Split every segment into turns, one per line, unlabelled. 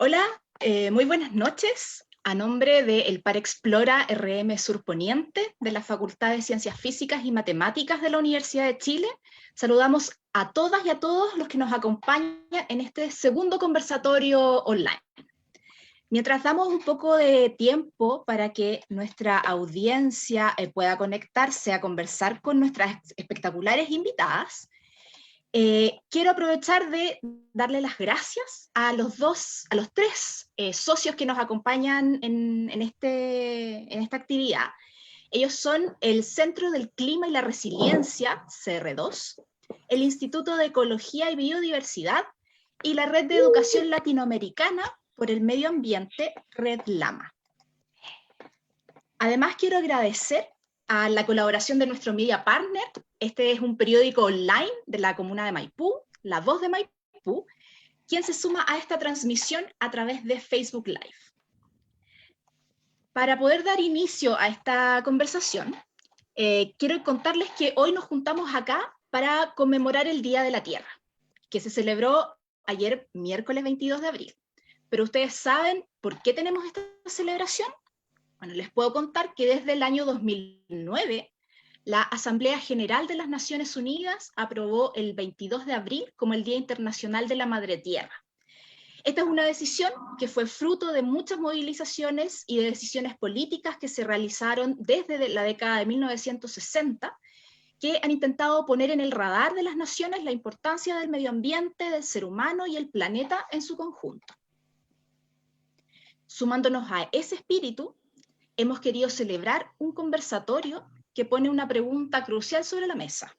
Hola, muy buenas noches. A nombre del Par Explora RM Sur Poniente de la Facultad de Ciencias Físicas y Matemáticas de la Universidad de Chile, saludamos a todas y a todos los que nos acompañan en este segundo conversatorio online. Mientras damos un poco de tiempo para que nuestra audiencia pueda conectarse a conversar con nuestras espectaculares invitadas, quiero aprovechar de darle las gracias a los tres socios que nos acompañan en esta actividad. Ellos son el Centro del Clima y la Resiliencia, CR2, el Instituto de Ecología y Biodiversidad y la Red de Educación Latinoamericana por el Medio Ambiente, Red Lama. Además, quiero agradecer a la colaboración de nuestro media partner. Este es un periódico online de la comuna de Maipú, La Voz de Maipú, quien se suma a esta transmisión a través de Facebook Live. Para poder dar inicio a esta conversación, quiero contarles que hoy nos juntamos acá para conmemorar el Día de la Tierra, que se celebró ayer, miércoles 22 de abril. Pero ustedes saben por qué tenemos esta celebración. Bueno, les puedo contar que desde el año 2009, la Asamblea General de las Naciones Unidas aprobó el 22 de abril como el Día Internacional de la Madre Tierra. Esta es una decisión que fue fruto de muchas movilizaciones y de decisiones políticas que se realizaron desde la década de 1960, que han intentado poner en el radar de las naciones la importancia del medio ambiente, del ser humano y el planeta en su conjunto. Sumándonos a ese espíritu, hemos querido celebrar un conversatorio que pone una pregunta crucial sobre la mesa.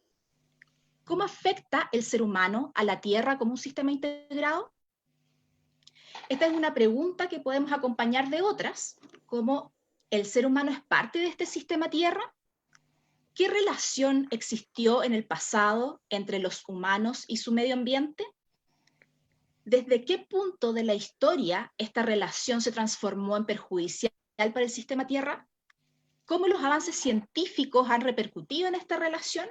¿Cómo afecta el ser humano a la Tierra como un sistema integrado? Esta es una pregunta que podemos acompañar de otras, como ¿el ser humano es parte de este sistema Tierra? ¿Qué relación existió en el pasado entre los humanos y su medio ambiente? ¿Desde qué punto de la historia esta relación se transformó en perjudicial para el sistema Tierra? ¿Cómo los avances científicos han repercutido en esta relación?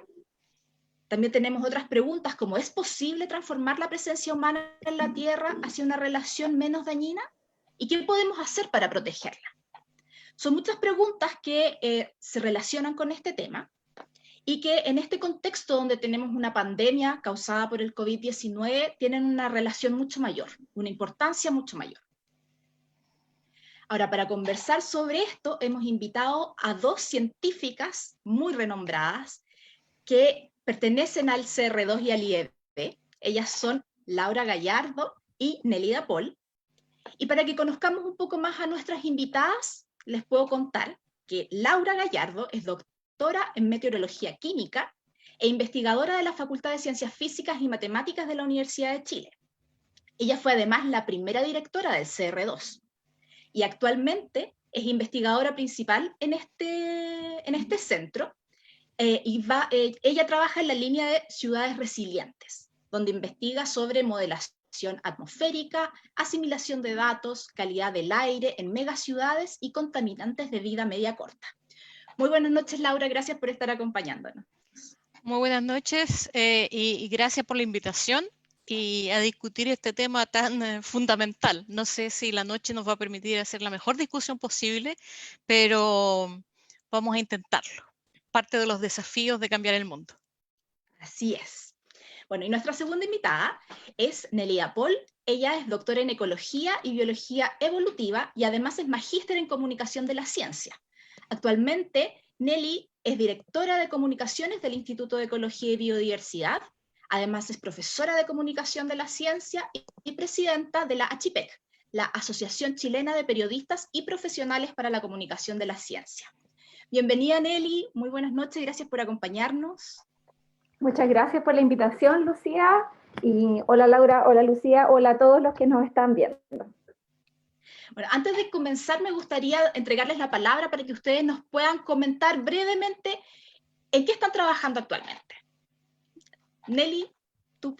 También tenemos otras preguntas como ¿es posible transformar la presencia humana en la Tierra hacia una relación menos dañina? ¿Y qué podemos hacer para protegerla? Son muchas preguntas que se relacionan con este tema y que en este contexto donde tenemos una pandemia causada por el COVID-19 tienen una relación mucho mayor, una importancia mucho mayor. Ahora, para conversar sobre esto, hemos invitado a dos científicas muy renombradas que pertenecen al CR2 y al IEB. Ellas son Laura Gallardo y Nelida Paul. Y para que conozcamos un poco más a nuestras invitadas, les puedo contar que Laura Gallardo es doctora en meteorología química e investigadora de la Facultad de Ciencias Físicas y Matemáticas de la Universidad de Chile. Ella fue además la primera directora del CR2 y actualmente es investigadora principal en este centro. Ella trabaja en la línea de ciudades resilientes, donde investiga sobre modelación atmosférica, asimilación de datos, calidad del aire en megaciudades y contaminantes de vida media corta. Muy buenas noches, Laura, gracias por estar acompañándonos.
Muy buenas noches y gracias por la invitación y a discutir este tema tan fundamental. No sé si la noche nos va a permitir hacer la mejor discusión posible, pero vamos a intentarlo. Parte de los desafíos de cambiar el mundo.
Así es. Bueno, y nuestra segunda invitada es Nelida Paul. Ella es doctora en Ecología y Biología Evolutiva y además es magíster en Comunicación de la Ciencia. Actualmente, Nelly es directora de Comunicaciones del Instituto de Ecología y Biodiversidad. Además, es profesora de Comunicación de la Ciencia y presidenta de la ACHIPEC, la Asociación Chilena de Periodistas y Profesionales para la Comunicación de la Ciencia. Bienvenida, Nelly. Muy buenas noches. Gracias por acompañarnos.
Muchas gracias por la invitación, Lucía. Y hola, Laura, hola, Lucía, hola a todos los que nos están viendo.
Bueno, antes de comenzar me gustaría entregarles la palabra para que ustedes nos puedan comentar brevemente en qué están trabajando actualmente. Nelly,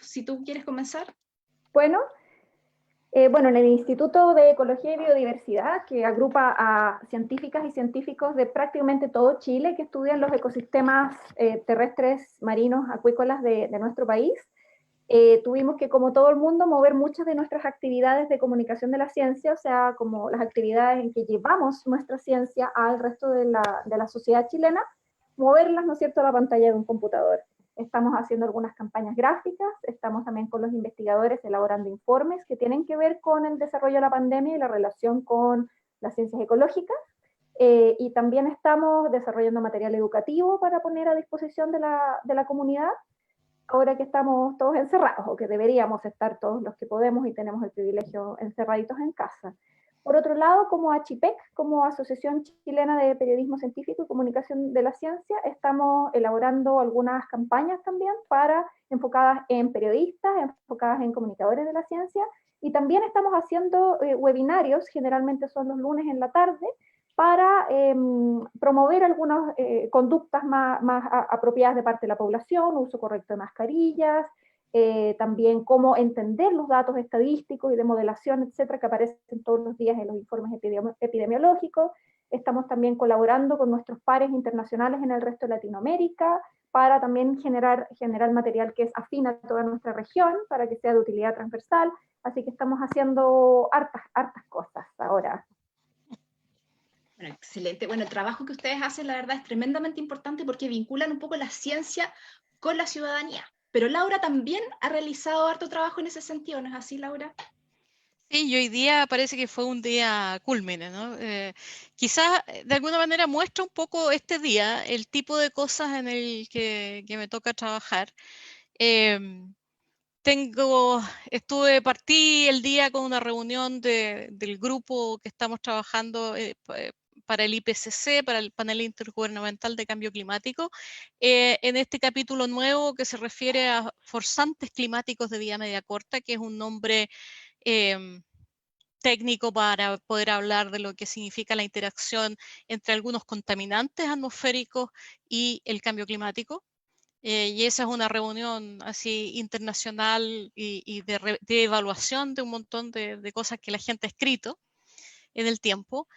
si tú quieres comenzar.
Bueno, en el Instituto de Ecología y Biodiversidad, que agrupa a científicas y científicos de prácticamente todo Chile que estudian los ecosistemas terrestres, marinos, acuícolas de nuestro país, tuvimos que, como todo el mundo, mover muchas de nuestras actividades de comunicación de la ciencia, o sea, como las actividades en que llevamos nuestra ciencia al resto de la sociedad chilena, moverlas, ¿no es cierto?, a la pantalla de un computador. Estamos haciendo algunas campañas gráficas, estamos también con los investigadores elaborando informes que tienen que ver con el desarrollo de la pandemia y la relación con las ciencias ecológicas, y también estamos desarrollando material educativo para poner a disposición de la comunidad, ahora que estamos todos encerrados, o que deberíamos estar todos los que podemos y tenemos el privilegio encerraditos en casa. Por otro lado, como ACHIPEC, como Asociación Chilena de Periodismo Científico y Comunicación de la Ciencia, estamos elaborando algunas campañas también enfocadas en periodistas, enfocadas en comunicadores de la ciencia, y también estamos haciendo webinarios, generalmente son los lunes en la tarde, para promover algunas conductas más apropiadas de parte de la población, uso correcto de mascarillas, también cómo entender los datos estadísticos y de modelación, etcétera, que aparecen todos los días en los informes epidemiológicos. Estamos también colaborando con nuestros pares internacionales en el resto de Latinoamérica para también generar material que es afín a toda nuestra región, para que sea de utilidad transversal. Así que estamos haciendo hartas cosas ahora.
Bueno, excelente. Bueno, el trabajo que ustedes hacen, la verdad, es tremendamente importante porque vinculan un poco la ciencia con la ciudadanía. Pero Laura también ha realizado harto trabajo en ese sentido, ¿no es así, Laura?
Sí, y hoy día parece que fue un día cúlmine, ¿no? Quizás de alguna manera muestra un poco este día el tipo de cosas en el que me toca trabajar. Partí el día con una reunión del grupo que estamos trabajando para el IPCC, para el Panel Intergubernamental de Cambio Climático, en este capítulo nuevo que se refiere a forzantes climáticos de vía media corta, que es un nombre técnico para poder hablar de lo que significa la interacción entre algunos contaminantes atmosféricos y el cambio climático. Y esa es una reunión así internacional y de evaluación de un montón de cosas que la gente ha escrito en el tiempo.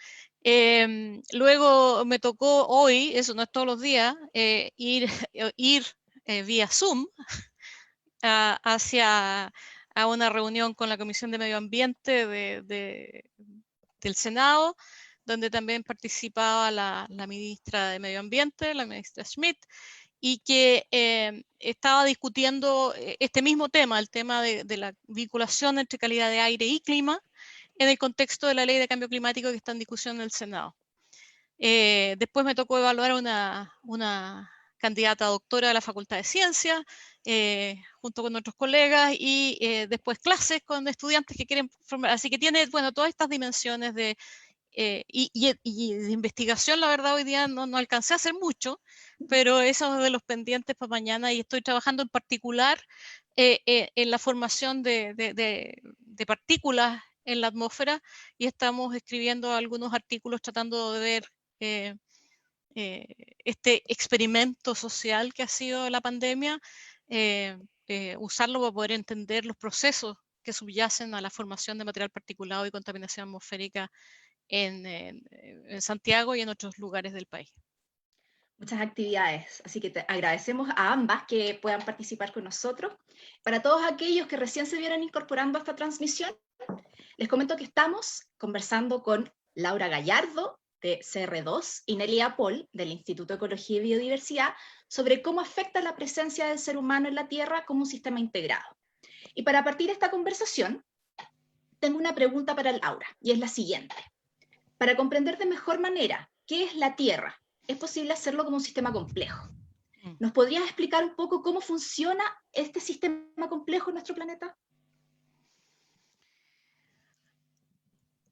Luego me tocó hoy, eso no es todos los días, ir vía Zoom a una reunión con la Comisión de Medio Ambiente del Senado, donde también participaba la ministra de Medio Ambiente, la ministra Schmidt, y que estaba discutiendo este mismo tema, el tema de la vinculación entre calidad de aire y clima, en el contexto de la ley de cambio climático que está en discusión en el Senado. Después me tocó evaluar una candidata a doctora de la Facultad de Ciencias, junto con otros colegas, y después clases con estudiantes que quieren formar. Así que tiene, bueno, todas estas dimensiones de de investigación. La verdad, hoy día no alcancé a hacer mucho, pero eso es de los pendientes para mañana, y estoy trabajando en particular en la formación de partículas en la atmósfera, y estamos escribiendo algunos artículos tratando de ver este experimento social que ha sido la pandemia, usarlo para poder entender los procesos que subyacen a la formación de material particulado y contaminación atmosférica en Santiago y en otros lugares del país.
Muchas actividades, así que te agradecemos a ambas que puedan participar con nosotros. Para todos aquellos que recién se vieron incorporando a esta transmisión, les comento que estamos conversando con Laura Gallardo, de CR2, y Nelia Paul, del Instituto de Ecología y Biodiversidad, sobre cómo afecta la presencia del ser humano en la Tierra como un sistema integrado. Y para partir esta conversación, tengo una pregunta para Laura, y es la siguiente. Para comprender de mejor manera qué es la Tierra, es posible hacerlo como un sistema complejo. ¿Nos podrías explicar un poco cómo funciona este sistema complejo en nuestro planeta?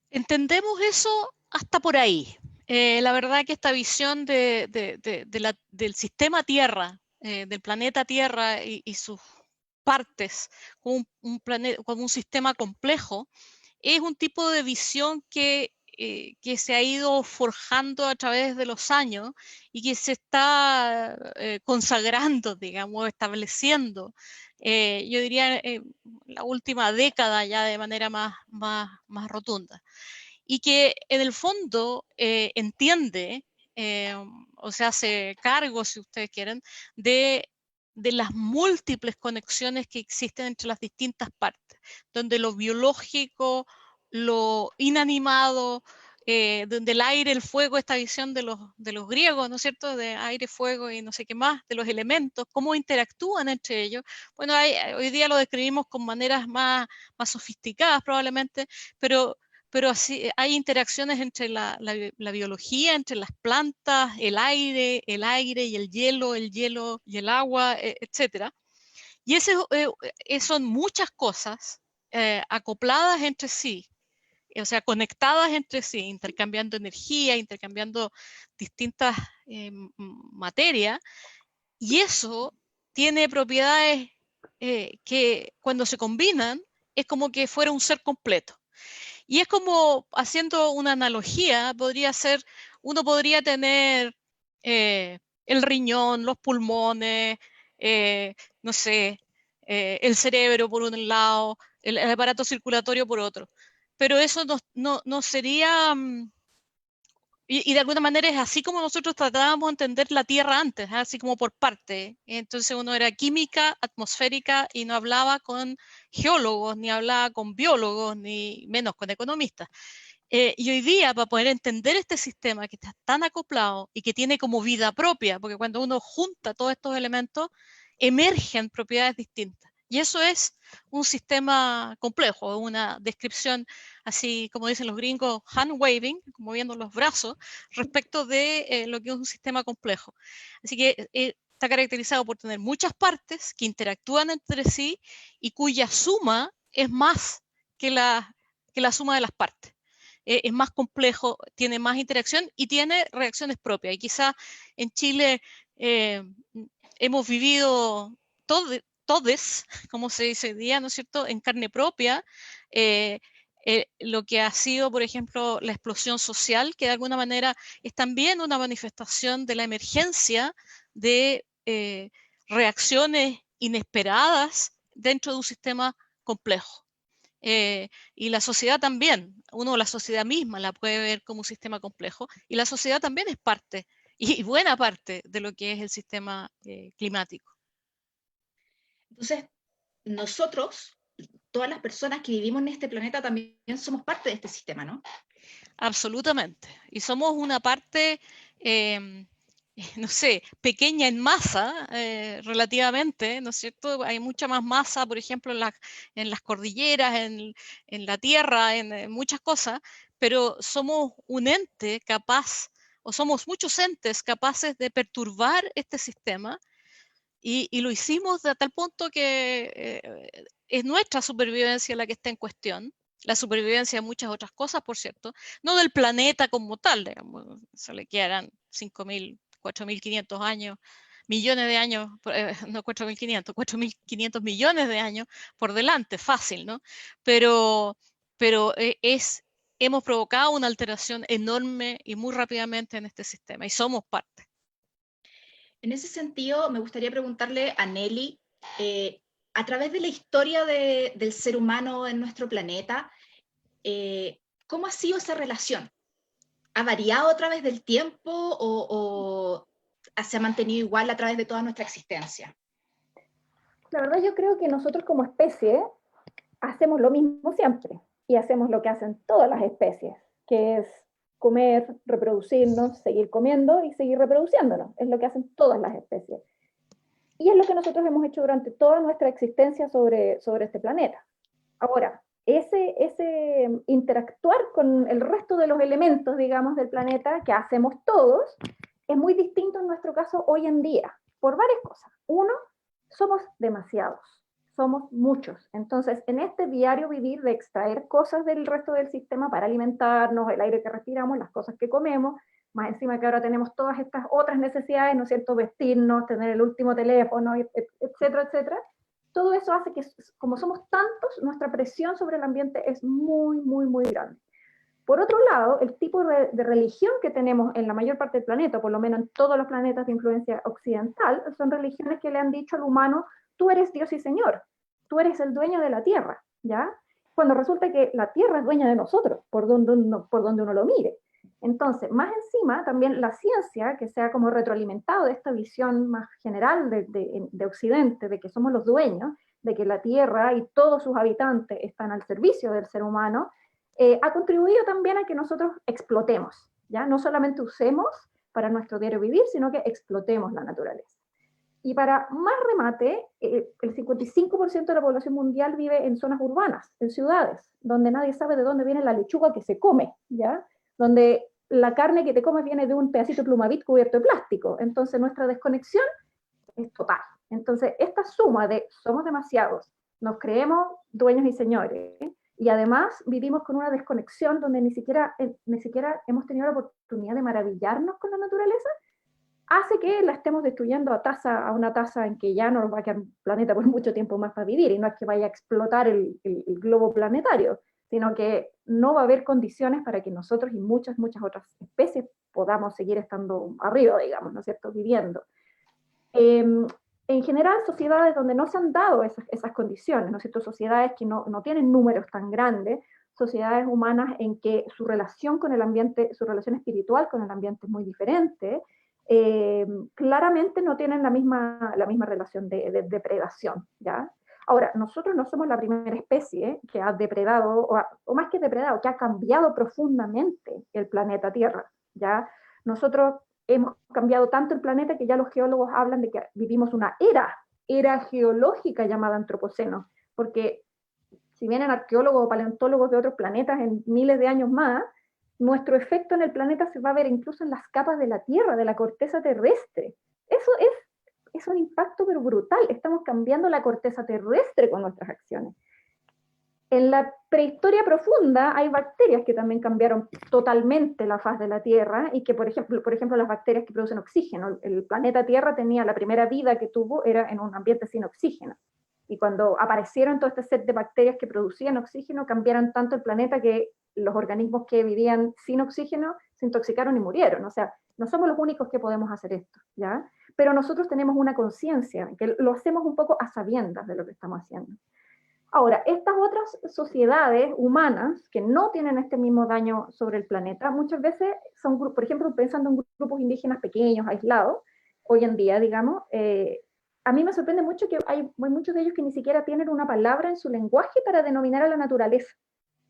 Entendemos eso hasta por ahí. La verdad que esta visión del sistema Tierra, del planeta Tierra y sus partes como como un sistema complejo, es un tipo de visión que se ha ido forjando a través de los años y que se está consagrando, digamos, estableciendo, yo diría, la última década ya de manera más rotunda. Y que en el fondo entiende, o se hace cargo, si ustedes quieren, de de las múltiples conexiones que existen entre las distintas partes, donde lo biológico, lo inanimado, donde el aire, el fuego, esta visión de los griegos, ¿no es cierto?, de aire, fuego y no sé qué más, de los elementos, cómo interactúan entre ellos. Bueno, hoy día lo describimos con maneras más sofisticadas probablemente, pero así hay interacciones entre la biología, entre las plantas, el aire y el hielo y el agua, etc. Y son muchas cosas acopladas entre sí, o sea, conectadas entre sí, intercambiando energía, intercambiando distintas materias, y eso tiene propiedades que cuando se combinan es como que fuera un ser completo. Y es como, haciendo una analogía, uno podría tener el riñón, los pulmones, no sé, el cerebro por un lado, el aparato circulatorio por otro. Pero eso no sería... Y de alguna manera es así como nosotros tratábamos de entender la Tierra antes, así como por parte. Entonces uno era química, atmosférica, y no hablaba con geólogos, ni hablaba con biólogos, ni menos con economistas. Y hoy día, para poder entender este sistema que está tan acoplado y que tiene como vida propia, porque cuando uno junta todos estos elementos, emergen propiedades distintas. Y eso es un sistema complejo, una descripción, así como dicen los gringos, hand waving, moviendo los brazos, respecto de lo que es un sistema complejo. Así que está caracterizado por tener muchas partes que interactúan entre sí y cuya suma es más que la suma de las partes. Es más complejo, tiene más interacción y tiene reacciones propias. Y quizá en Chile hemos vivido todes, como se dice hoy día, ¿no es cierto?, en carne propia, lo que ha sido, por ejemplo, la explosión social, que de alguna manera es también una manifestación de la emergencia de reacciones inesperadas dentro de un sistema complejo. Y la sociedad también, la sociedad misma la puede ver como un sistema complejo, y la sociedad también es parte, y buena parte, de lo que es el sistema climático.
Entonces, nosotros, todas las personas que vivimos en este planeta, también somos parte de este sistema, ¿no?
Absolutamente. Y somos una parte, no sé, pequeña en masa, relativamente, ¿no es cierto? Hay mucha más masa, por ejemplo, en las cordilleras, en la tierra, en muchas cosas, pero somos un ente capaz, o somos muchos entes capaces de perturbar este sistema, y lo hicimos de tal punto que es nuestra supervivencia la que está en cuestión, la supervivencia de muchas otras cosas, por cierto, no del planeta como tal, digamos, se le quedarán 5.000, 4.500 años, millones de años, no 4.500, 4.500 millones de años por delante, fácil, ¿no? Pero hemos provocado una alteración enorme y muy rápidamente en este sistema, y somos parte.
En ese sentido, me gustaría preguntarle a Nelly, a través de la historia del ser humano en nuestro planeta, ¿cómo ha sido esa relación? ¿Ha variado a través del tiempo o se ha mantenido igual a través de toda nuestra existencia?
La verdad, yo creo que nosotros como especie hacemos lo mismo siempre, y hacemos lo que hacen todas las especies, que es comer, reproducirnos, seguir comiendo y seguir reproduciéndonos. Es lo que hacen todas las especies. Y es lo que nosotros hemos hecho durante toda nuestra existencia sobre este planeta. Ahora, ese interactuar con el resto de los elementos, digamos, del planeta que hacemos todos, es muy distinto en nuestro caso hoy en día, por varias cosas. Uno, somos demasiados, somos muchos. Entonces, en este diario vivir de extraer cosas del resto del sistema para alimentarnos, el aire que respiramos, las cosas que comemos, más encima que ahora tenemos todas estas otras necesidades, ¿no es cierto?, vestirnos, tener el último teléfono, etcétera, etcétera. Todo eso hace que, como somos tantos, nuestra presión sobre el ambiente es muy, muy, muy grande. Por otro lado, el tipo de religión que tenemos en la mayor parte del planeta, por lo menos en todos los planetas de influencia occidental, son religiones que le han dicho al humano: tú eres Dios y Señor, tú eres el dueño de la tierra, ¿ya? Cuando resulta que la tierra es dueña de nosotros, por donde uno lo mire. Entonces, más encima, también la ciencia, que se ha como retroalimentado de esta visión más general de Occidente, de que somos los dueños, de que la Tierra y todos sus habitantes están al servicio del ser humano, ha contribuido también a que nosotros explotemos, ¿ya? No solamente usemos para nuestro diario vivir, sino que explotemos la naturaleza. Y para más remate, el 55% de la población mundial vive en zonas urbanas, en ciudades, donde nadie sabe de dónde viene la lechuga que se come, ¿ya? Donde la carne que te comes viene de un pedacito de Plumavit cubierto de plástico. Entonces nuestra desconexión es total. Entonces esta suma de somos demasiados, nos creemos dueños y señores, y además vivimos con una desconexión donde ni siquiera hemos tenido la oportunidad de maravillarnos con la naturaleza, hace que la estemos destruyendo a una tasa en que ya no nos va a quedar un planeta por mucho tiempo más para vivir, y no es que vaya a explotar el globo planetario, sino que no va a haber condiciones para que nosotros y muchas otras especies podamos seguir estando arriba, digamos, ¿no es cierto?, viviendo. En general, sociedades donde no se han dado esas condiciones, ¿no es cierto?, sociedades que no tienen números tan grandes, sociedades humanas en que su relación con el ambiente, su relación espiritual con el ambiente es muy diferente, claramente no tienen la misma relación de depredación, ¿ya? Ahora, nosotros no somos la primera especie que ha depredado, o más que depredado, que ha cambiado profundamente el planeta Tierra, ¿ya? Nosotros hemos cambiado tanto el planeta que ya los geólogos hablan de que vivimos una era geológica llamada antropoceno, porque si vienen arqueólogos o paleontólogos de otros planetas en miles de años más, nuestro efecto en el planeta se va a ver incluso en las capas de la Tierra, de la corteza terrestre. Eso es un impacto pero brutal. Estamos cambiando la corteza terrestre con nuestras acciones. En la prehistoria profunda hay bacterias que también cambiaron totalmente la faz de la Tierra, y que, por ejemplo, las bacterias que producen oxígeno. El planeta Tierra tenía, la primera vida que tuvo era en un ambiente sin oxígeno. Y cuando aparecieron todo este set de bacterias que producían oxígeno, cambiaron tanto el planeta que los organismos que vivían sin oxígeno se intoxicaron y murieron. O sea, no somos los únicos que podemos hacer esto, ¿ya? Pero nosotros tenemos una conciencia, que lo hacemos un poco a sabiendas de lo que estamos haciendo. Ahora, estas otras sociedades humanas que no tienen este mismo daño sobre el planeta, muchas veces son, por ejemplo, pensando en grupos indígenas pequeños, aislados, hoy en día, digamos, a mí me sorprende mucho que hay muchos de ellos que ni siquiera tienen una palabra en su lenguaje para denominar a la naturaleza,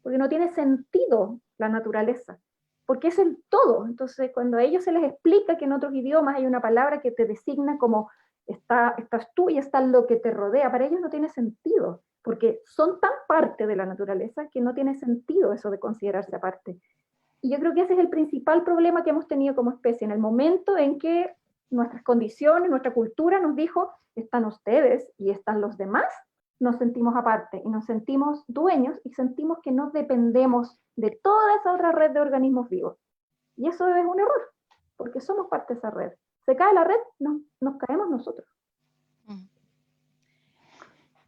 porque no tiene sentido la naturaleza, porque es el todo. Entonces, cuando a ellos se les explica que en otros idiomas hay una palabra que te designa como estás tú y está lo que te rodea, para ellos no tiene sentido, porque son tan parte de la naturaleza que no tiene sentido eso de considerarse aparte. Y yo creo que ese es el principal problema que hemos tenido como especie, en el momento en que nuestras condiciones, nuestra cultura nos dijo, están ustedes y están los demás, nos sentimos aparte y nos sentimos dueños y sentimos que no dependemos de toda esa otra red de organismos vivos. Y eso es un error, porque somos parte de esa red. Se cae la red, nos caemos nosotros.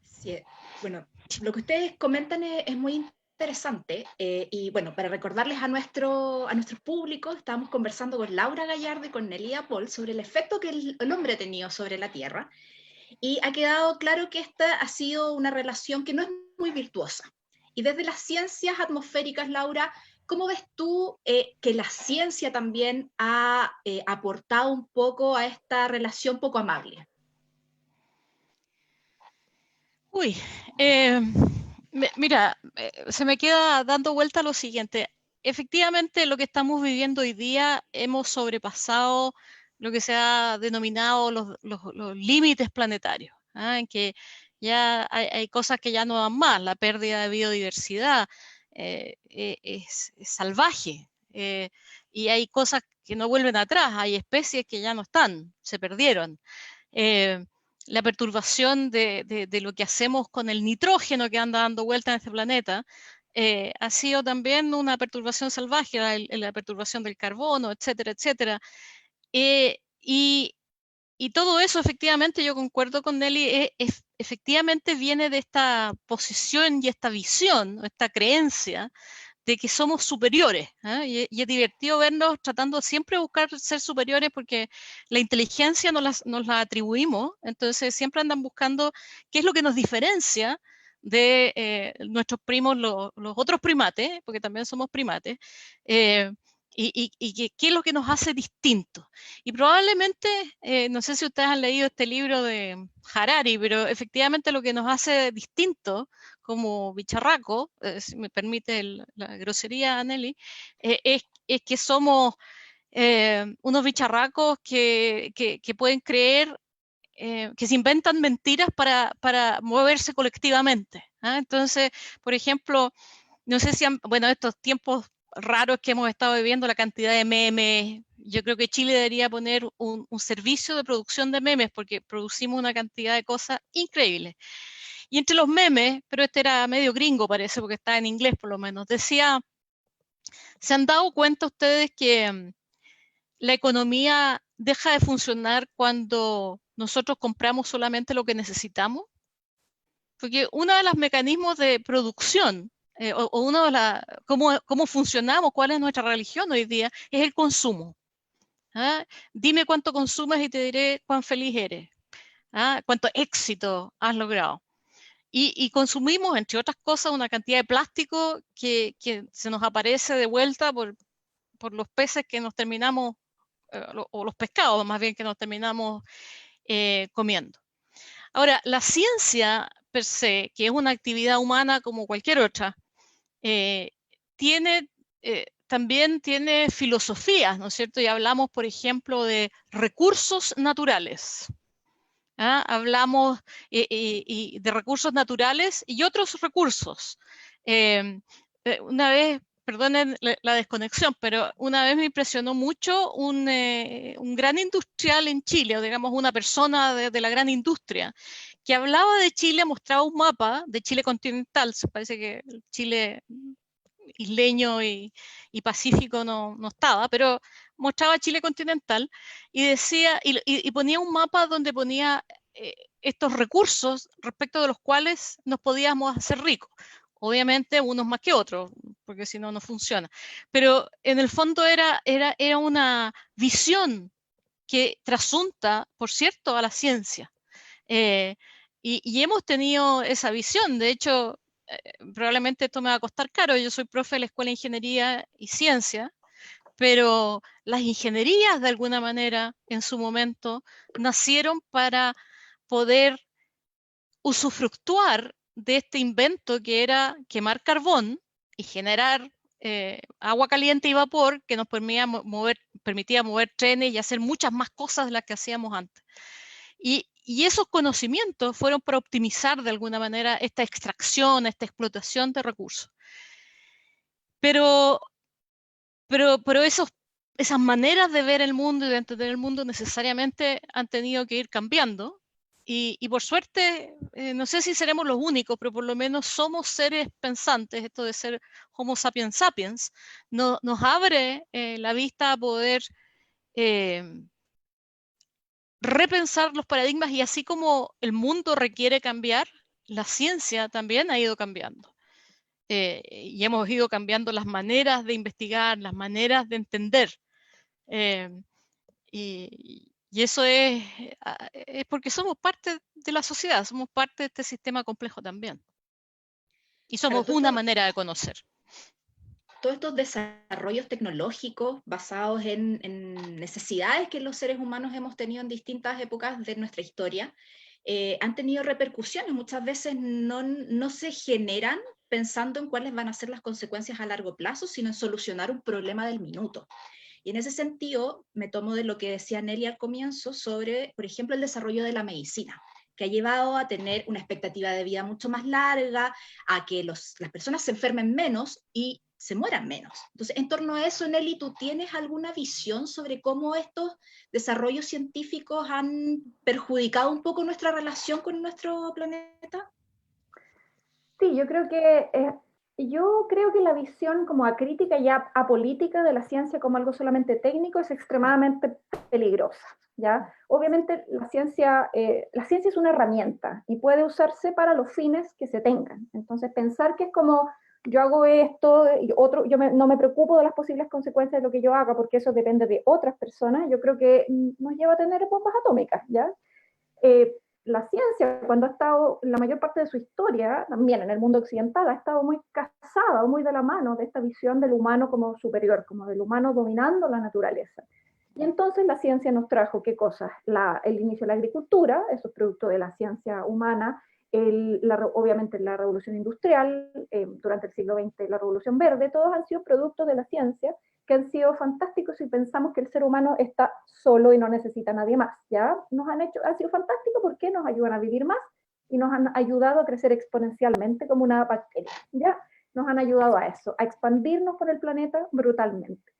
Sí, bueno, lo que ustedes comentan es muy interesante, y bueno, para recordarles a nuestro público, estábamos conversando con Laura Gallardo y con Nelia Paul sobre el efecto que el hombre ha tenido sobre la Tierra, y ha quedado claro que esta ha sido una relación que no es muy virtuosa. Y desde las ciencias atmosféricas, Laura, ¿cómo ves tú que la ciencia también ha aportado un poco a esta relación poco amable?
Uy, mira, se me queda dando vuelta lo siguiente. Efectivamente, lo que estamos viviendo hoy día, hemos sobrepasado lo que se ha denominado los límites planetarios, ¿ah? En que ya hay cosas que ya no dan más. La pérdida de biodiversidad es salvaje, y hay cosas que no vuelven atrás. Hay especies que ya no están, se perdieron. La perturbación de lo que hacemos con el nitrógeno que anda dando vuelta en este planeta, ha sido también una perturbación salvaje, la perturbación del carbono, etcétera, etcétera. Y todo eso, efectivamente, yo concuerdo con Nelly, efectivamente viene de esta posición y esta visión, esta creencia de que somos superiores, ¿eh? Y es divertido vernos tratando siempre de buscar ser superiores, porque la inteligencia nos la atribuimos, entonces siempre andan buscando qué es lo que nos diferencia de nuestros primos, los otros primates, porque también somos primates, qué es lo que nos hace distintos. Y probablemente, no sé si ustedes han leído este libro de Harari, pero efectivamente lo que nos hace distintos como bicharraco, si me permite la grosería, Nelly, es que somos unos bicharracos que pueden creer, que se inventan mentiras para moverse colectivamente. Entonces, por ejemplo, no sé si bueno, estos tiempos raros que hemos estado viviendo, la cantidad de memes, yo creo que Chile debería poner un servicio de producción de memes, porque producimos una cantidad de cosas increíbles. Y entre los memes, pero este era medio gringo parece, porque está en inglés por lo menos, decía, ¿se han dado cuenta ustedes que la economía deja de funcionar cuando nosotros compramos solamente lo que necesitamos? Porque uno de los mecanismos de producción, o uno de cómo funcionamos, cuál es nuestra religión hoy día, es el consumo. Dime cuánto consumes y te diré cuán feliz eres, cuánto éxito has logrado. Y consumimos, entre otras cosas, una cantidad de plástico que se nos aparece de vuelta por los peces que nos terminamos, o los pescados más bien, que nos terminamos comiendo. Ahora, la ciencia per se, que es una actividad humana como cualquier otra, también tiene filosofías, ¿no es cierto? Y hablamos, por ejemplo, de recursos naturales. Hablamos de recursos naturales y otros recursos. Una vez, perdonen la desconexión, pero una vez me impresionó mucho un gran industrial en Chile, o digamos una persona de la gran industria, que hablaba de Chile, mostraba un mapa de Chile continental. Se parece que el Chile isleño y pacífico no estaba, pero mostraba Chile continental y decía, y ponía un mapa donde ponía estos recursos respecto de los cuales nos podíamos hacer ricos. Obviamente unos más que otros, porque si no, no funciona. Pero en el fondo era una visión que trasunta, por cierto, a la ciencia. Y hemos tenido esa visión. De hecho, probablemente esto me va a costar caro. Yo soy profe de la Escuela de Ingeniería y Ciencia, pero las ingenierías, de alguna manera, en su momento, nacieron para poder usufructuar de este invento que era quemar carbón y generar agua caliente y vapor que nos permitía mover trenes y hacer muchas más cosas de las que hacíamos antes. Y esos conocimientos fueron para optimizar de alguna manera esta extracción, esta explotación de recursos. Pero esas maneras de ver el mundo y de entender el mundo necesariamente han tenido que ir cambiando. Y por suerte, no sé si seremos los únicos, pero por lo menos somos seres pensantes. Esto de ser Homo sapiens sapiens nos abre la vista a poder repensar los paradigmas, y así como el mundo requiere cambiar, la ciencia también ha ido cambiando. Y hemos ido cambiando las maneras de investigar, las maneras de entender. Y eso es porque somos parte de la sociedad, somos parte de este sistema complejo también. Y somos una manera de conocer.
Todos estos desarrollos tecnológicos basados en necesidades que los seres humanos hemos tenido en distintas épocas de nuestra historia, han tenido repercusiones. Muchas veces no se generan pensando en cuáles van a ser las consecuencias a largo plazo, sino en solucionar un problema del minuto. Y en ese sentido, me tomo de lo que decía Nelly al comienzo sobre, por ejemplo, el desarrollo de la medicina, que ha llevado a tener una expectativa de vida mucho más larga, a que las personas se enfermen menos y se mueran menos. Entonces, en torno a eso, Nelly, ¿tú tienes alguna visión sobre cómo estos desarrollos científicos han perjudicado un poco nuestra relación con nuestro planeta?
Sí, yo creo que la visión como acrítica y apolítica de la ciencia como algo solamente técnico es extremadamente peligrosa, ¿ya? Obviamente la ciencia es una herramienta y puede usarse para los fines que se tengan. Entonces pensar que es como yo hago esto y no me preocupo de las posibles consecuencias de lo que yo haga porque eso depende de otras personas, yo creo que nos lleva a tener bombas atómicas, ¿ya? la ciencia, cuando ha estado la mayor parte de su historia, también en el mundo occidental, ha estado muy casada, muy de la mano de esta visión del humano como superior, como del humano dominando la naturaleza. Y entonces la ciencia nos trajo, ¿qué cosas? El inicio de la agricultura, eso es producto de la ciencia humana, obviamente la revolución industrial, durante el siglo XX la revolución verde, todos han sido productos de la ciencia que han sido fantásticos si pensamos que el ser humano está solo y no necesita a nadie más, ¿ya? Han sido fantásticos porque nos ayudan a vivir más y nos han ayudado a crecer exponencialmente como una bacteria, ¿ya? Nos han ayudado a eso, a expandirnos por el planeta brutalmente.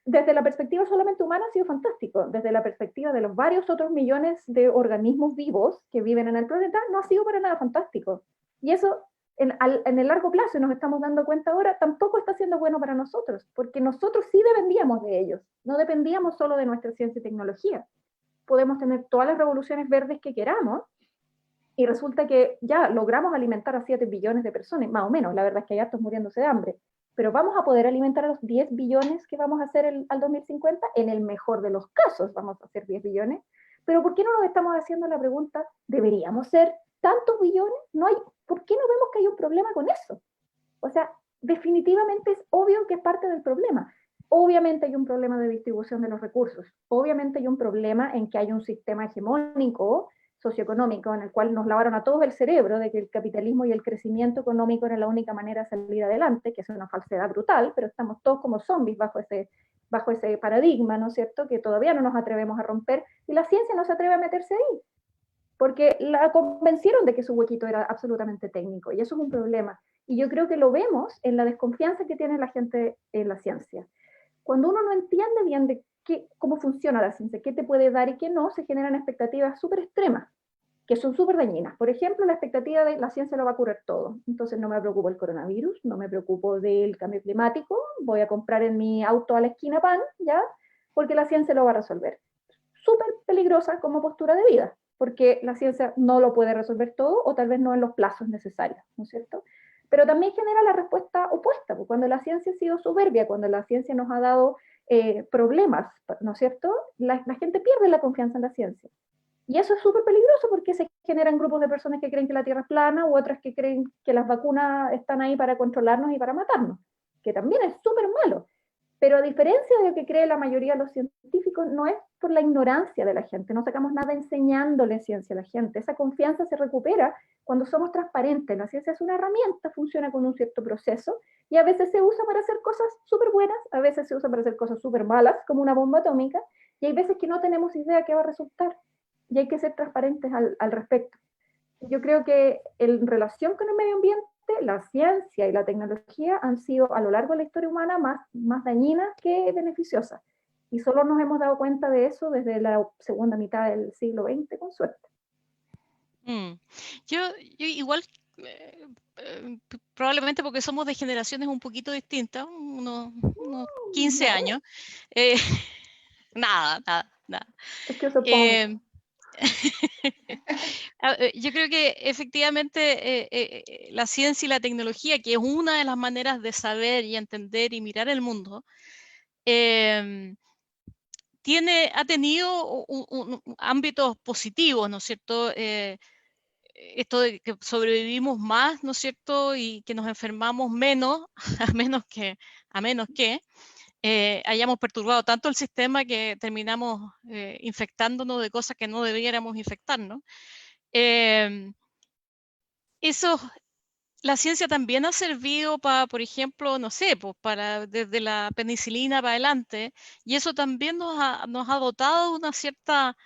Desde la perspectiva solamente humana ha sido fantástico. Desde la perspectiva de los varios otros millones de organismos vivos que viven en el planeta, no ha sido para nada fantástico. Y eso, en el largo plazo, y nos estamos dando cuenta ahora, tampoco está siendo bueno para nosotros, porque nosotros sí dependíamos de ellos. No dependíamos solo de nuestra ciencia y tecnología. Podemos tener todas las revoluciones verdes que queramos, y resulta que ya logramos alimentar a 7 billones de personas, más o menos. La verdad es que hay hartos muriéndose de hambre. Pero vamos a poder alimentar a los 10 billones que vamos a hacer al 2050, en el mejor de los casos vamos a hacer 10 billones, pero ¿por qué no nos estamos haciendo la pregunta, ¿deberíamos ser tantos billones? No hay, ¿por qué no vemos que hay un problema con eso? O sea, definitivamente es obvio que es parte del problema. Obviamente hay un problema de distribución de los recursos, obviamente hay un problema en que hay un sistema hegemónico socioeconómico en el cual nos lavaron a todos el cerebro de que el capitalismo y el crecimiento económico era la única manera de salir adelante, que es una falsedad brutal, pero estamos todos como zombies bajo ese paradigma, ¿no es cierto?, que todavía no nos atrevemos a romper, y la ciencia no se atreve a meterse ahí, porque la convencieron de que su huequito era absolutamente técnico, y eso es un problema. Y yo creo que lo vemos en la desconfianza que tiene la gente en la ciencia. Cuando uno no entiende bien de cómo funciona la ciencia, qué te puede dar y qué no, se generan expectativas súper extremas, que son súper dañinas. Por ejemplo, la expectativa de la ciencia lo va a curar todo. Entonces no me preocupo del coronavirus, no me preocupo del cambio climático, voy a comprar en mi auto a la esquina pan, ¿ya? Porque la ciencia lo va a resolver. Súper peligrosa como postura de vida, porque la ciencia no lo puede resolver todo o tal vez no en los plazos necesarios, ¿no es cierto? Pero también genera la respuesta opuesta, porque cuando la ciencia ha sido soberbia, cuando la ciencia nos ha dado problemas, ¿no es cierto? La gente pierde la confianza en la ciencia. Y eso es súper peligroso porque se generan grupos de personas que creen que la Tierra es plana u otras que creen que las vacunas están ahí para controlarnos y para matarnos, que también es súper malo. Pero a diferencia de lo que cree la mayoría de los científicos, no es por la ignorancia de la gente, no sacamos nada enseñándole ciencia a la gente. Esa confianza se recupera cuando somos transparentes. La ciencia es una herramienta, funciona con un cierto proceso y a veces se usa para hacer cosas súper buenas, a veces se usa para hacer cosas súper malas, como una bomba atómica, y hay veces que no tenemos idea qué va a resultar y hay que ser transparentes al respecto. Yo creo que en relación con el medio ambiente, la ciencia y la tecnología han sido a lo largo de la historia humana más dañinas que beneficiosas. Y solo nos hemos dado cuenta de eso desde la segunda mitad del siglo XX, con suerte.
Yo igual, probablemente porque somos de generaciones un poquito distintas, unos 15 años. Nada.
Es que supongo.
Yo creo que efectivamente la ciencia y la tecnología, que es una de las maneras de saber y entender y mirar el mundo, ha tenido ámbitos positivos, ¿no es cierto? Esto de que sobrevivimos más, ¿no es cierto? Y que nos enfermamos menos, a menos que hayamos perturbado tanto el sistema que terminamos infectándonos de cosas que no debiéramos infectarnos. La ciencia también ha servido para, por ejemplo, no sé, pues desde la penicilina para adelante, y eso también nos ha dotado de una cierta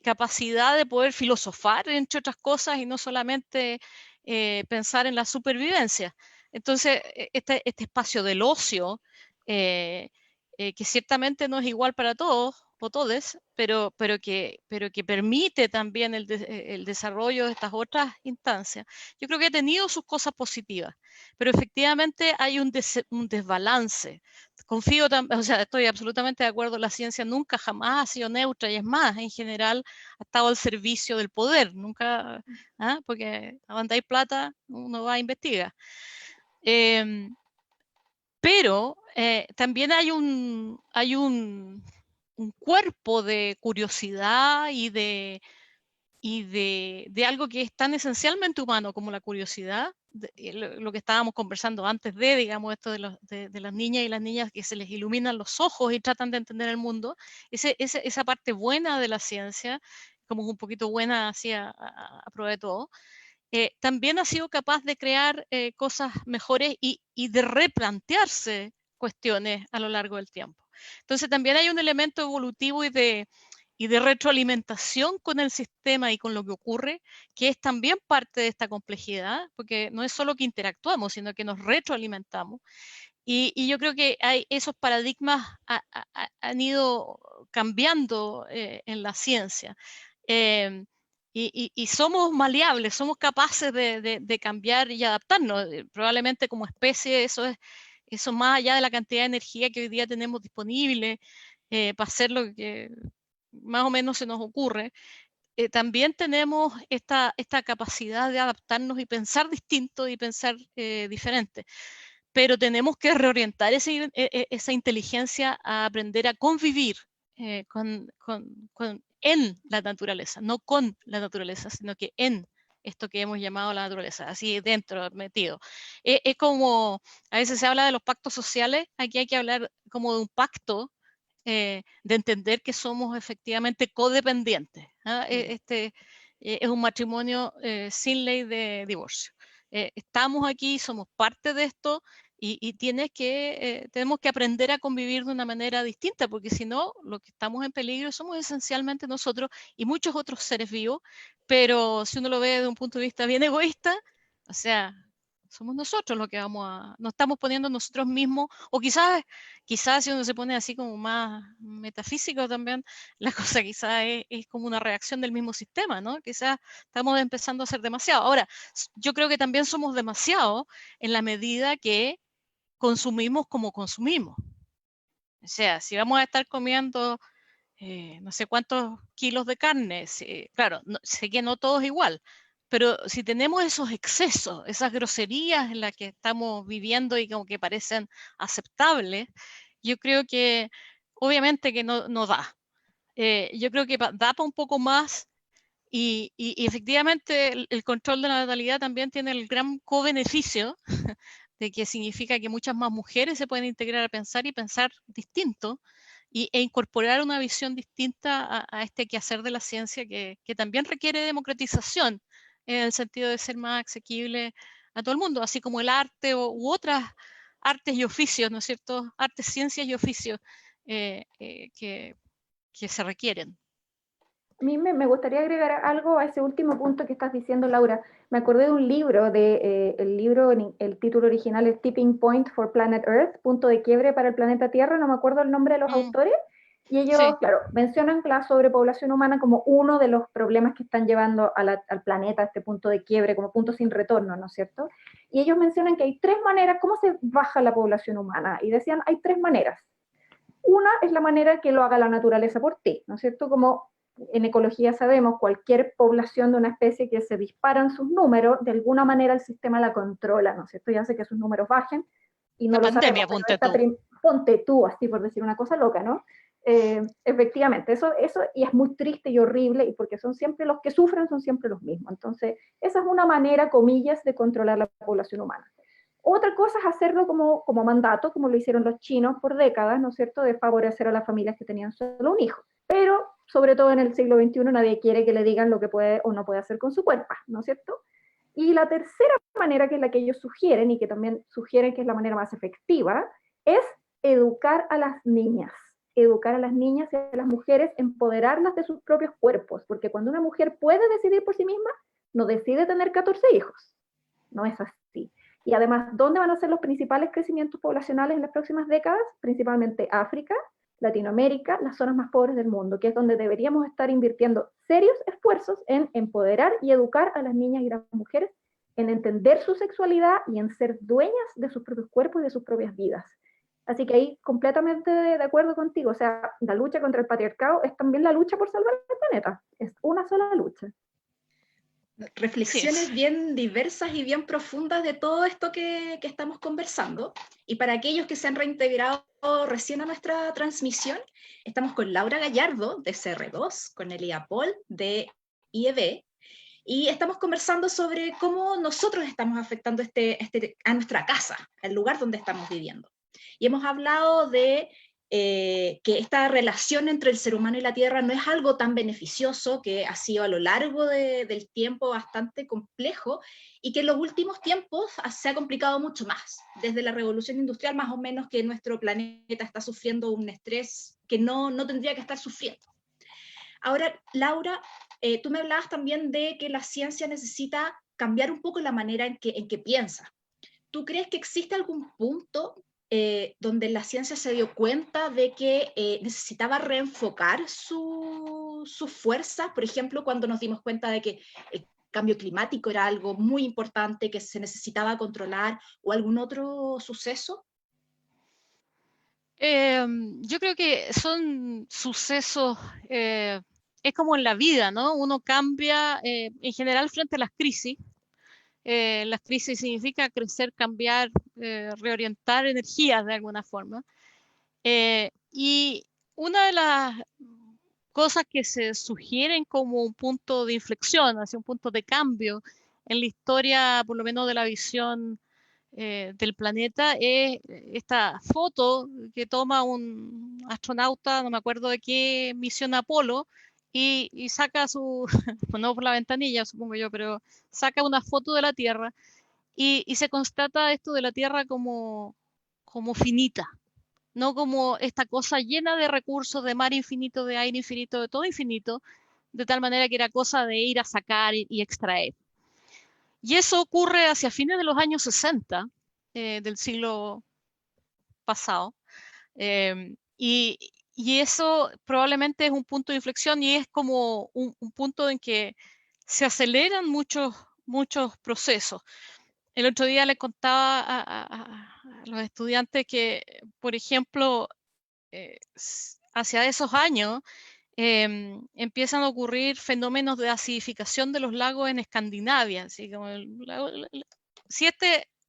capacidad de poder filosofar, entre otras cosas, y no solamente pensar en la supervivencia. Entonces, este espacio del ocio, que ciertamente no es igual para todos o todes, pero que permite también el desarrollo de estas otras instancias, yo creo que ha tenido sus cosas positivas, pero efectivamente hay un desbalance. Confío también, o sea, estoy absolutamente de acuerdo, la ciencia nunca jamás ha sido neutra, y es más, en general ha estado al servicio del poder, nunca, porque a donde hay plata uno va a investigar. Pero también hay un un cuerpo de curiosidad y de algo que es tan esencialmente humano como la curiosidad, lo que estábamos conversando antes digamos, esto de las niñas y las niñas que se les iluminan los ojos y tratan de entender el mundo, esa parte buena de la ciencia, como un poquito buena así a prueba de todo, también ha sido capaz de crear cosas mejores y de replantearse cuestiones a lo largo del tiempo. Entonces también hay un elemento evolutivo y de retroalimentación con el sistema y con lo que ocurre, que es también parte de esta complejidad, porque no es solo que interactuamos, sino que nos retroalimentamos. Y yo creo que esos paradigmas han ido cambiando en la ciencia. Y somos maleables, somos capaces de cambiar y adaptarnos. Probablemente como especie eso más allá de la cantidad de energía que hoy día tenemos disponible para hacer lo que más o menos se nos ocurre, también tenemos esta capacidad de adaptarnos y pensar distinto y pensar diferente. Pero tenemos que reorientar esa inteligencia a aprender a convivir en la naturaleza, no con la naturaleza, sino que en esto que hemos llamado la naturaleza, así dentro, metido. Es como, a veces se habla de los pactos sociales, aquí hay que hablar como de un pacto de entender que somos efectivamente codependientes. Es un matrimonio sin ley de divorcio. Estamos aquí, somos parte de esto y tenemos que aprender a convivir de una manera distinta, porque si no, lo que estamos en peligro somos esencialmente nosotros y muchos otros seres vivos, pero si uno lo ve desde un punto de vista bien egoísta, o sea, somos nosotros los que nos estamos poniendo nosotros mismos, o quizás si uno se pone así como más metafísico también, la cosa quizás es como una reacción del mismo sistema, ¿no? Quizás estamos empezando a ser demasiado. Ahora, yo creo que también somos demasiado en la medida que consumimos como consumimos. O sea, si vamos a estar comiendo no sé cuántos kilos de carne, claro, sé que no todo es igual, pero si tenemos esos excesos, esas groserías en las que estamos viviendo y como que parecen aceptables, yo creo que obviamente que no da. Yo creo que da para un poco más y efectivamente el control de la natalidad también tiene el gran co-beneficio de que significa que muchas más mujeres se pueden integrar a pensar y pensar distinto e incorporar una visión distinta a este quehacer de la ciencia que también requiere democratización en el sentido de ser más asequible a todo el mundo, así como el arte u otras artes y oficios, ¿no es cierto? Artes, ciencias y oficios que se requieren.
A mí me gustaría agregar algo a ese último punto que estás diciendo, Laura. Me acordé de un libro, el título original es Tipping Point for Planet Earth, punto de quiebre para el planeta Tierra, no me acuerdo el nombre de los autores, y ellos, sí, claro, mencionan la sobrepoblación humana como uno de los problemas que están llevando al planeta a este punto de quiebre, como punto sin retorno, ¿no es cierto? Y ellos mencionan que hay tres maneras, ¿cómo se baja la población humana? Y decían, hay tres maneras. Una es la manera que lo haga la naturaleza por ti, ¿no es cierto? Como en ecología sabemos, cualquier población de una especie que se disparan sus números, de alguna manera el sistema la controla, ¿no es cierto? Y hace que sus números bajen y no
la
lo
pandemia,
sabemos. Ponte tú, así por decir una cosa loca, ¿no? Efectivamente, eso, y es muy triste y horrible, y porque son siempre los que sufren, son siempre los mismos. Entonces, esa es una manera, comillas, de controlar la población humana. Otra cosa es hacerlo como mandato, como lo hicieron los chinos por décadas, ¿no es cierto?, de favorecer a las familias que tenían solo un hijo. Pero, sobre todo en el siglo XXI, nadie quiere que le digan lo que puede o no puede hacer con su cuerpo, ¿no es cierto? Y la tercera manera, que es la que ellos sugieren, y que también sugieren que es la manera más efectiva, es educar a las niñas. Educar a las niñas y a las mujeres, empoderarlas de sus propios cuerpos, porque cuando una mujer puede decidir por sí misma, no decide tener 14 hijos. No es así. Y además, ¿dónde van a ser los principales crecimientos poblacionales en las próximas décadas? Principalmente África, Latinoamérica, las zonas más pobres del mundo, que es donde deberíamos estar invirtiendo serios esfuerzos en empoderar y educar a las niñas y las mujeres, en entender su sexualidad y en ser dueñas de sus propios cuerpos y de sus propias vidas. Así que ahí completamente de acuerdo contigo. O sea, la lucha contra el patriarcado es también la lucha por salvar el planeta. Es una sola lucha.
Reflexiones bien diversas y bien profundas de todo esto que estamos conversando. Y para aquellos que se han reintegrado recién a nuestra transmisión, estamos con Laura Gallardo de CR2, con Elia Paul de IEB, y estamos conversando sobre cómo nosotros estamos afectando a nuestra casa, al lugar donde estamos viviendo. Y hemos hablado de que esta relación entre el ser humano y la tierra no es algo tan beneficioso, que ha sido a lo largo del tiempo bastante complejo y que en los últimos tiempos se ha complicado mucho más. Desde la revolución industrial, más o menos, que nuestro planeta está sufriendo un estrés que no tendría que estar sufriendo. Ahora, Laura, tú me hablabas también de que la ciencia necesita cambiar un poco la manera en que piensa. ¿Tú crees que existe algún punto donde la ciencia se dio cuenta de que necesitaba reenfocar su fuerza? Por ejemplo, cuando nos dimos cuenta de que el cambio climático era algo muy importante que se necesitaba controlar, o algún otro suceso.
Yo creo que son sucesos, es como en la vida, ¿no? Uno cambia en general frente a las crisis. Las crisis significa crecer, cambiar, reorientar energías de alguna forma. Y una de las cosas que se sugieren como un punto de inflexión, hacia un punto de cambio en la historia, por lo menos de la visión del planeta, es esta foto que toma un astronauta, no me acuerdo de qué misión Apolo, y saca su, no por la ventanilla supongo yo, pero saca una foto de la Tierra y se constata esto de la Tierra como finita, no como esta cosa llena de recursos, de mar infinito, de aire infinito, de todo infinito, de tal manera que era cosa de ir a sacar y extraer. Y eso ocurre hacia fines de los años 60 del siglo pasado. Y eso probablemente es un punto de inflexión y es como un punto en que se aceleran muchos procesos. El otro día le contaba a los estudiantes que, por ejemplo, hacia esos años empiezan a ocurrir fenómenos de acidificación de los lagos en Escandinavia. Así como si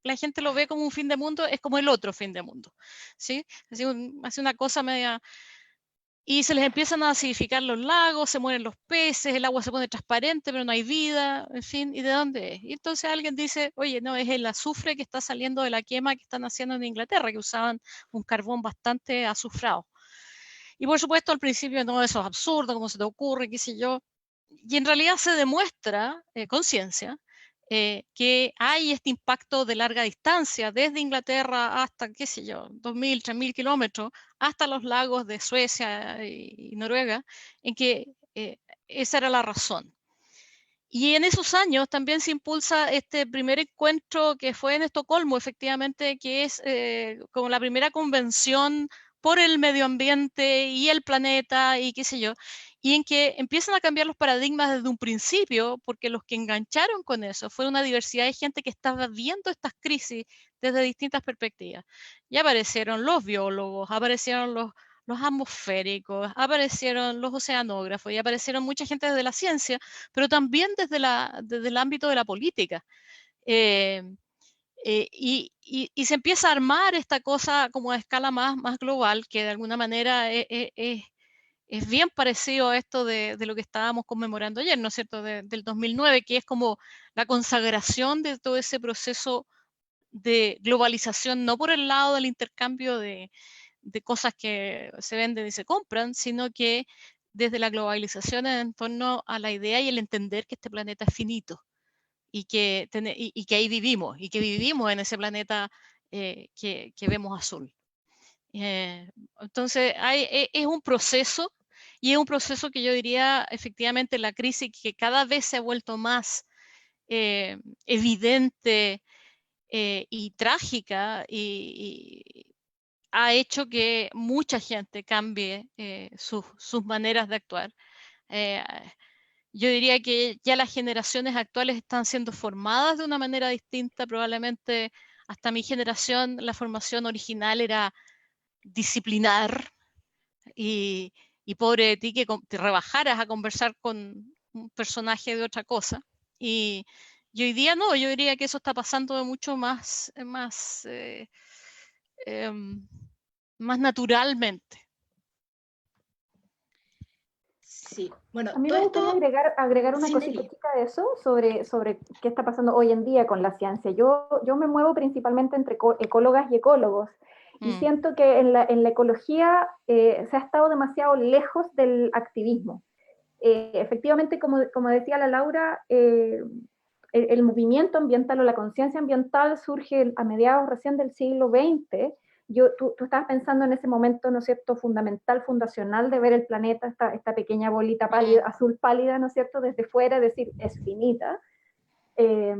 la gente lo ve como un fin de mundo, es como el otro fin de mundo. ¿Sí? Hace una cosa media... Y se les empiezan a acidificar los lagos, se mueren los peces, el agua se pone transparente, pero no hay vida, en fin, ¿y de dónde es? Y entonces alguien dice, oye, no, es el azufre que está saliendo de la quema que están haciendo en Inglaterra, que usaban un carbón bastante azufrado. Y por supuesto al principio no, eso es absurdo, ¿cómo se te ocurre? ¿Qué sé yo? Y en realidad se demuestra con ciencia que hay este impacto de larga distancia, desde Inglaterra hasta, qué sé yo, 2.000, 3.000 kilómetros, hasta los lagos de Suecia y Noruega, en que esa era la razón. Y en esos años también se impulsa este primer encuentro que fue en Estocolmo, efectivamente, que es como la primera convención por el medio ambiente y el planeta y qué sé yo, y en que empiezan a cambiar los paradigmas desde un principio, porque los que engancharon con eso fue una diversidad de gente que estaba viendo estas crisis desde distintas perspectivas. Y aparecieron los biólogos, aparecieron los atmosféricos, aparecieron los oceanógrafos y aparecieron mucha gente desde la ciencia, pero también desde el ámbito de la política. Y se empieza a armar esta cosa como a escala más global, que de alguna manera es bien parecido a esto de lo que estábamos conmemorando ayer, ¿no es cierto?, del 2009, que es como la consagración de todo ese proceso de globalización, no por el lado del intercambio de cosas que se venden y se compran, sino que desde la globalización en torno a la idea y el entender que este planeta es finito y que ahí vivimos, y que vivimos en ese planeta que vemos azul. Entonces, es un proceso, y es un proceso que yo diría, efectivamente, la crisis que cada vez se ha vuelto más evidente y trágica, y ha hecho que mucha gente cambie sus maneras de actuar. Yo diría que ya las generaciones actuales están siendo formadas de una manera distinta. Probablemente hasta mi generación la formación original era disciplinar y pobre de ti que te rebajaras a conversar con un personaje de otra cosa. Y hoy día no, yo diría que eso está pasando de mucho más naturalmente.
Sí, bueno,
A mí me
todo
gustaría
esto,
agregar una
sí,
cosita
Nelly.
chica de eso sobre qué está pasando hoy en día con la ciencia. Yo me muevo principalmente entre ecólogas y ecólogos y
Mm,
siento que en la ecología se ha estado demasiado lejos del activismo. Efectivamente, como decía la Laura, el movimiento ambiental o la conciencia ambiental surge a mediados recién del siglo XX. Tú estabas pensando en ese momento, ¿no es cierto?, fundamental, fundacional de ver el planeta, esta pequeña bolita pálida, azul pálida, ¿no es cierto?, desde fuera, es decir, es finita. Eh,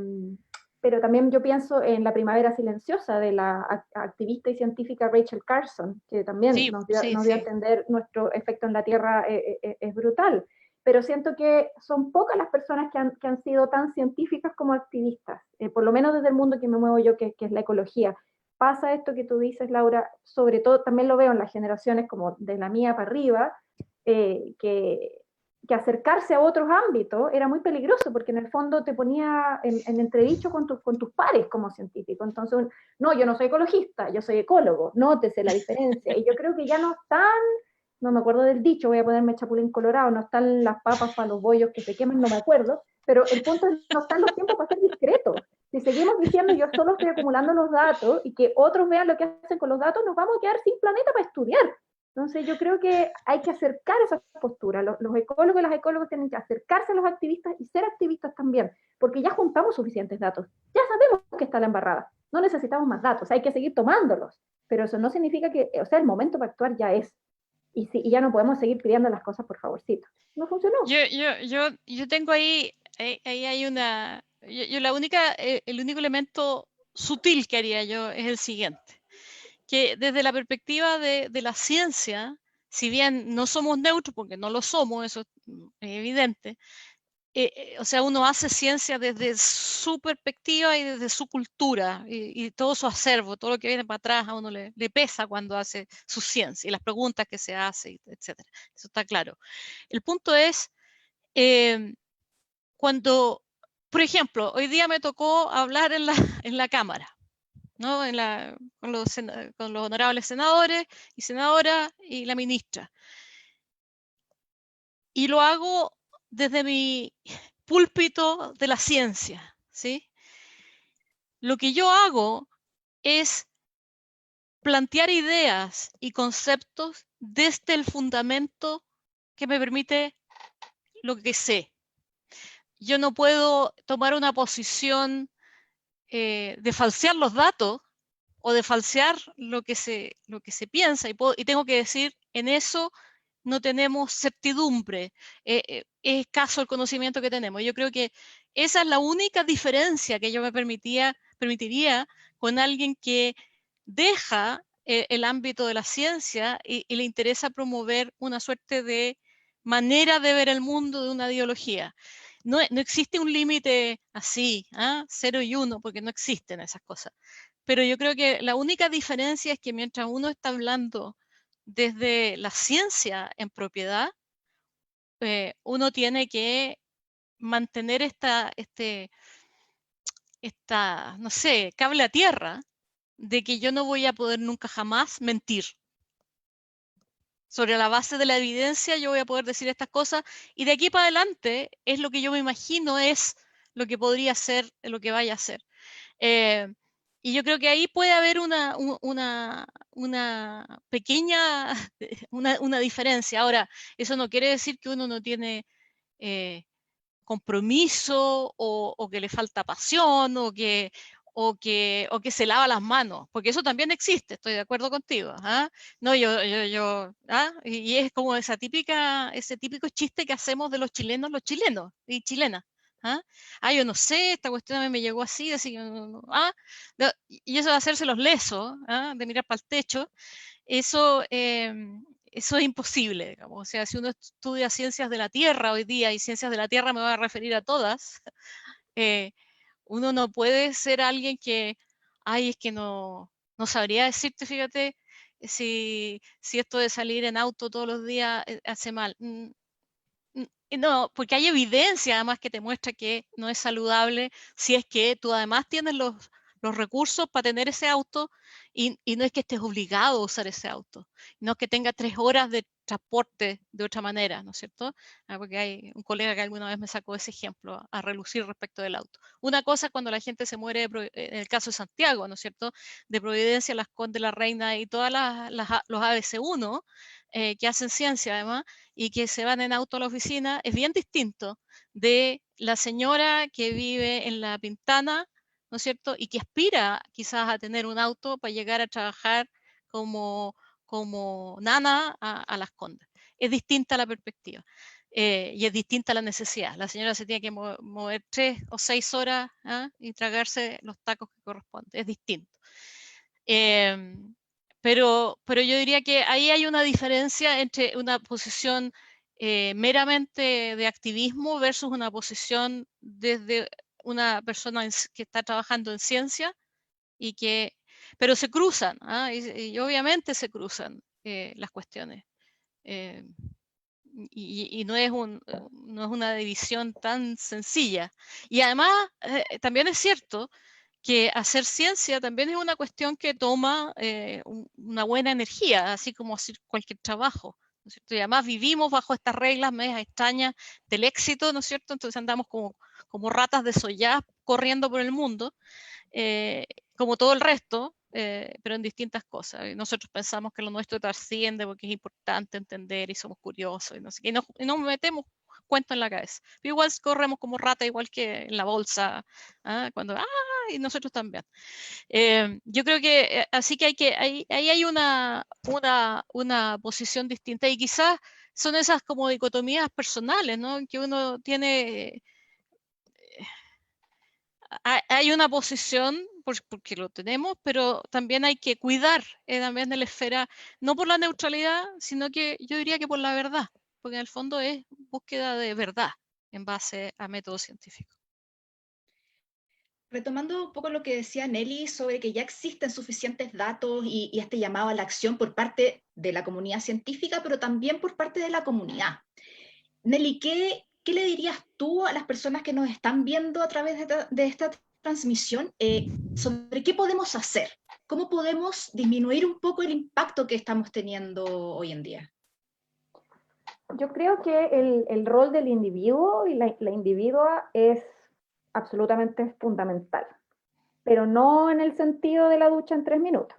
pero también yo pienso en la primavera silenciosa de la activista y científica Rachel Carson, que también
sí,
nos
sí,
dio a
sí.
entender nuestro efecto en la Tierra es brutal. Pero siento que son pocas las personas que han sido tan científicas como activistas, por lo menos desde el mundo que me muevo yo, que es la ecología. Pasa esto que tú dices, Laura, sobre todo también lo veo en las generaciones como de la mía para arriba, que acercarse a otros ámbitos era muy peligroso porque en el fondo te ponía en entredicho con tus pares como científico. Entonces, no, yo no soy ecologista, yo soy ecólogo, nótese la diferencia. Y yo creo que ya no están, no me acuerdo del dicho, voy a ponerme chapulín colorado, no están las papas para los bollos que se queman, no me acuerdo, pero el punto es no están los tiempos para ser discretos. Si seguimos diciendo yo solo estoy acumulando los datos y que otros vean lo que hacen con los datos, nos vamos a quedar sin planeta para estudiar. Entonces yo creo que hay que acercar esa postura. Los ecólogos y las ecólogas tienen que acercarse a los activistas y ser activistas también, porque ya juntamos suficientes datos. Ya sabemos que está la embarrada. No necesitamos más datos, hay que seguir tomándolos. Pero eso no significa que, o sea, el momento para actuar ya es. Y ya no podemos seguir pidiendo las cosas por favorcito. No funcionó.
Yo tengo ahí hay una, el único elemento sutil que haría yo es el siguiente, que desde la perspectiva de la ciencia, si bien no somos neutros, porque no lo somos, eso es evidente, o sea, uno hace ciencia desde su perspectiva y desde su cultura y todo su acervo, todo lo que viene para atrás a uno le pesa cuando hace su ciencia y las preguntas que se hace, etcétera. Eso está claro. El punto es cuando, por ejemplo, hoy día me tocó hablar en la Cámara, ¿no? Con los honorables senadores y senadoras y la ministra. Y lo hago desde mi púlpito de la ciencia, ¿sí? Lo que yo hago es plantear ideas y conceptos desde el fundamento que me permite lo que sé. Yo no puedo tomar una posición de falsear los datos o de falsear lo que se piensa y tengo que decir, en eso no tenemos certidumbre, es escaso el conocimiento que tenemos. Yo creo que esa es la única diferencia que yo me permitiría con alguien que deja el ámbito de la ciencia y le interesa promover una suerte de manera de ver el mundo de una ideología. No existe un límite así, 0 y 1, porque no existen esas cosas. Pero yo creo que la única diferencia es que mientras uno está hablando desde la ciencia en propiedad, uno tiene que mantener no sé, cable a tierra de que yo no voy a poder nunca jamás mentir. Sobre la base de la evidencia yo voy a poder decir estas cosas y de aquí para adelante es lo que yo me imagino es lo que podría ser, lo que vaya a ser. Y yo creo que ahí puede haber una pequeña, una diferencia. Ahora, eso no quiere decir que uno no tiene compromiso o que le falta pasión o que se lava las manos, porque eso también existe, estoy de acuerdo contigo. No, y es como ese típico chiste que hacemos de los chilenos y chilenas. Yo no sé, esta cuestión a mí me llegó así, y eso de hacerse los lesos, de mirar para el techo, eso es imposible, digamos. O sea, si uno estudia ciencias de la Tierra hoy día, y ciencias de la Tierra me voy a referir a todas, uno no puede ser alguien que, es que no sabría decirte, fíjate, si esto de salir en auto todos los días hace mal. No, porque hay evidencia además que te muestra que no es saludable si es que tú además tienes los recursos para tener ese auto y no es que estés obligado a usar ese auto, no es que tenga 3 horas de transporte de otra manera, ¿no es cierto? Porque hay un colega que alguna vez me sacó ese ejemplo a relucir respecto del auto. Una cosa es cuando la gente se muere, en el caso de Santiago, ¿no es cierto? De Providencia, Las Condes, La Reina y todas los ABC1 que hacen ciencia además, y que se van en auto a la oficina, es bien distinto de la señora que vive en La Pintana, ¿no es cierto? Y que aspira quizás a tener un auto para llegar a trabajar como nana a Las Condes. Es distinta la perspectiva. Y es distinta la necesidad. La señora se tiene que mover 3 o 6 horas y tragarse los tacos que corresponden. Es distinto. Pero yo diría que ahí hay una diferencia entre una posición meramente de activismo versus una posición desde una persona que está trabajando en ciencia pero se cruzan, y obviamente se cruzan las cuestiones. Y no es una división tan sencilla. Y además, también es cierto que hacer ciencia también es una cuestión que toma una buena energía, así como hacer cualquier trabajo, ¿no es cierto? Y además vivimos bajo estas reglas medias extrañas del éxito, ¿no es cierto? Entonces andamos como ratas de soya corriendo por el mundo, como todo el resto, pero en distintas cosas. Y nosotros pensamos que lo nuestro trasciende porque es importante entender y somos curiosos y no sé qué, y nos metemos cuentos en la cabeza. Pero igual corremos como rata, igual que en la bolsa, cuando y nosotros también. Yo creo que así que ahí hay una posición distinta y quizás son esas como dicotomías personales, ¿no? Que uno tiene, hay una posición porque lo tenemos, pero también hay que cuidar también de la esfera, no por la neutralidad, sino que yo diría que por la verdad, porque en el fondo es búsqueda de verdad en base a métodos científicos.
Retomando un poco lo que decía Nelly sobre que ya existen suficientes datos y este llamado a la acción por parte de la comunidad científica, pero también por parte de la comunidad. Nelly, ¿qué le dirías tú a las personas que nos están viendo a través de esta transmisión sobre qué podemos hacer? ¿Cómo podemos disminuir un poco el impacto que estamos teniendo hoy en día?
Yo creo que el rol del individuo y la individua es absolutamente fundamental, pero no en el sentido de la ducha en 3 minutos.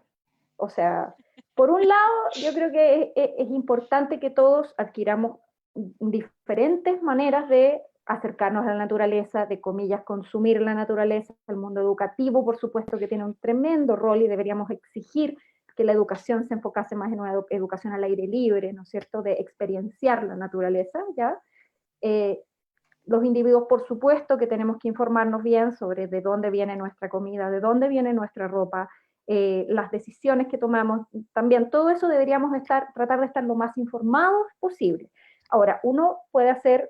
O sea, por un lado, yo creo que es importante que todos adquiramos diferentes maneras de acercarnos a la naturaleza, de comillas, consumir la naturaleza. El mundo educativo, por supuesto, que tiene un tremendo rol y deberíamos exigir que la educación se enfocase más en una educación al aire libre, ¿no es cierto?, de experienciar la naturaleza, ¿ya? Los individuos, por supuesto, que tenemos que informarnos bien sobre de dónde viene nuestra comida, de dónde viene nuestra ropa, las decisiones que tomamos, también todo eso deberíamos tratar de estar lo más informados posible. Ahora, uno puede hacer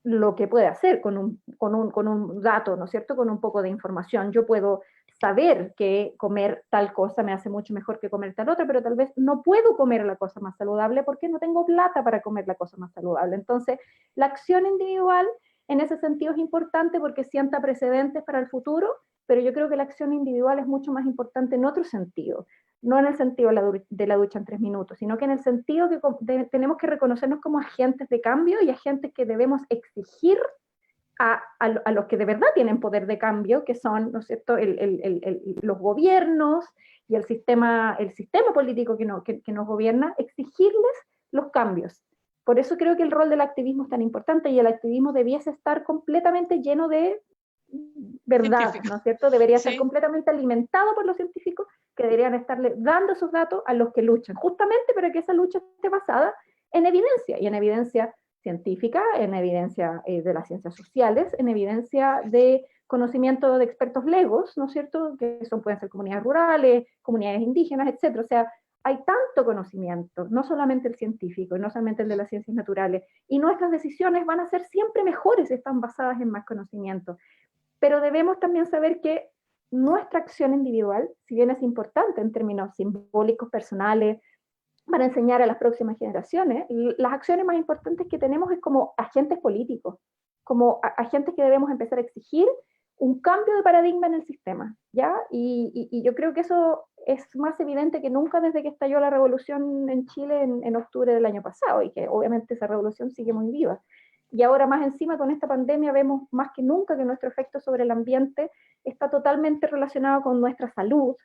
lo que puede hacer con un dato, ¿no es cierto?, con un poco de información. Yo puedo saber que comer tal cosa me hace mucho mejor que comer tal otra, pero tal vez no puedo comer la cosa más saludable porque no tengo plata para comer la cosa más saludable. Entonces, la acción individual en ese sentido es importante porque sienta precedentes para el futuro, pero yo creo que la acción individual es mucho más importante en otro sentido, no en el sentido de la ducha en 3 minutos, sino que en el sentido que tenemos que reconocernos como agentes de cambio y agentes que debemos exigir a los que de verdad tienen poder de cambio, que son, ¿no es cierto?, los gobiernos y el sistema político que nos gobierna, exigirles los cambios. Por eso creo que el rol del activismo es tan importante y el activismo debiese estar completamente lleno de verdad, científico, ¿no es cierto? Debería estar completamente alimentado por los científicos que deberían estarle dando esos datos a los que luchan, justamente para que esa lucha esté basada en evidencia, y en evidencia científica, en evidencia de las ciencias sociales, en evidencia de conocimiento de expertos legos, ¿no es cierto?, que pueden ser comunidades rurales, comunidades indígenas, etcétera. O sea, hay tanto conocimiento, no solamente el científico, no solamente el de las ciencias naturales, y nuestras decisiones van a ser siempre mejores si están basadas en más conocimiento. Pero debemos también saber que nuestra acción individual, si bien es importante en términos simbólicos, personales, para enseñar a las próximas generaciones. Las acciones más importantes que tenemos es como agentes políticos, como agentes que debemos empezar a exigir un cambio de paradigma en el sistema, ¿ya? Y yo creo que eso es más evidente que nunca desde que estalló la revolución en Chile en octubre del año pasado, y que obviamente esa revolución sigue muy viva. Y ahora más encima con esta pandemia vemos más que nunca que nuestro efecto sobre el ambiente está totalmente relacionado con nuestra salud,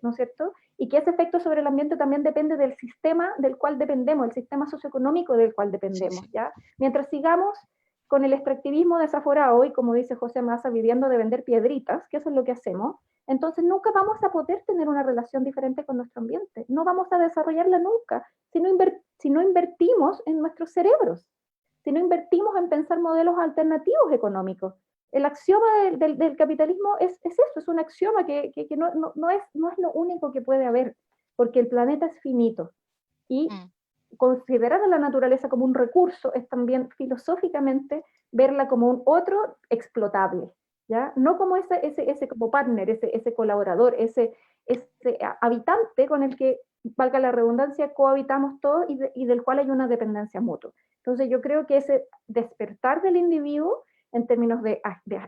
¿no es cierto? Y que ese efecto sobre el ambiente también depende del sistema del cual dependemos, el sistema socioeconómico del cual dependemos,
Sí.
¿ya? Mientras sigamos con el extractivismo desaforado y, como dice José Massa, viviendo de vender piedritas, que eso es lo que hacemos, entonces nunca vamos a poder tener una relación diferente con nuestro ambiente, no vamos a desarrollarla nunca si no invertimos en nuestros cerebros, si no invertimos en pensar modelos alternativos económicos. El axioma del capitalismo es eso, es un axioma que no es lo único que puede haber, porque el planeta es finito. Y considerar a la naturaleza como un recurso es también filosóficamente verla como un otro explotable, ¿ya? No como ese como partner, ese colaborador, ese habitante con el que, valga la redundancia, cohabitamos todos y del cual hay una dependencia mutua. Entonces yo creo que ese despertar del individuo en términos de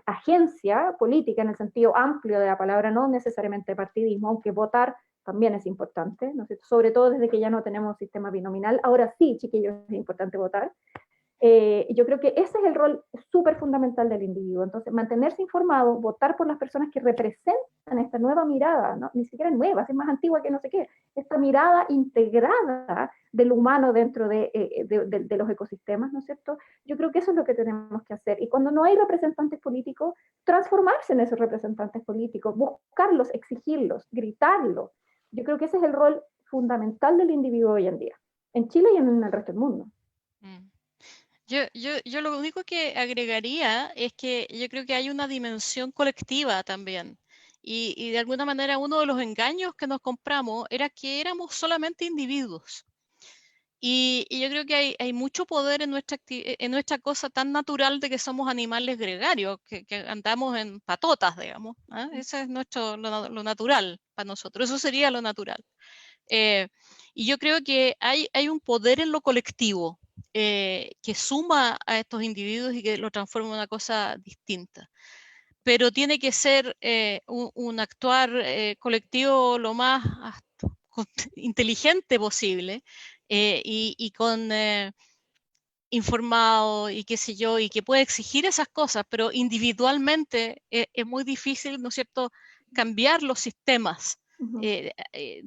agencia política, en el sentido amplio de la palabra, no necesariamente partidismo, aunque votar también es importante, ¿no? Sobre todo desde que ya no tenemos sistema binominal. Ahora sí, chiquillos, es importante votar. Yo creo que ese es el rol súper fundamental del individuo. Entonces, mantenerse informado, votar por las personas que representan esta nueva mirada, ¿no? Ni siquiera nueva, es más antigua que no sé qué, esta mirada integrada del humano dentro de los ecosistemas, ¿no es cierto? Yo creo que eso es lo que tenemos que hacer. Y cuando no hay representantes políticos, transformarse en esos representantes políticos, buscarlos, exigirlos, gritarlos. Yo creo que ese es el rol fundamental del individuo hoy en día, en Chile y en el resto del mundo.
Yo lo único que agregaría es que yo creo que hay una dimensión colectiva también. Y de alguna manera uno de los engaños que nos compramos era que éramos solamente individuos. Y yo creo que hay mucho poder en nuestra cosa tan natural de que somos animales gregarios, que andamos en patotas, digamos. Ese es lo natural para nosotros, eso sería lo natural. Y yo creo que hay un poder en lo colectivo que suma a estos individuos y que lo transforma en una cosa distinta. Pero tiene que ser un actuar colectivo lo más inteligente posible y con informado y qué sé yo, y que puede exigir esas cosas, pero individualmente es muy difícil, ¿no es cierto?, cambiar los sistemas. De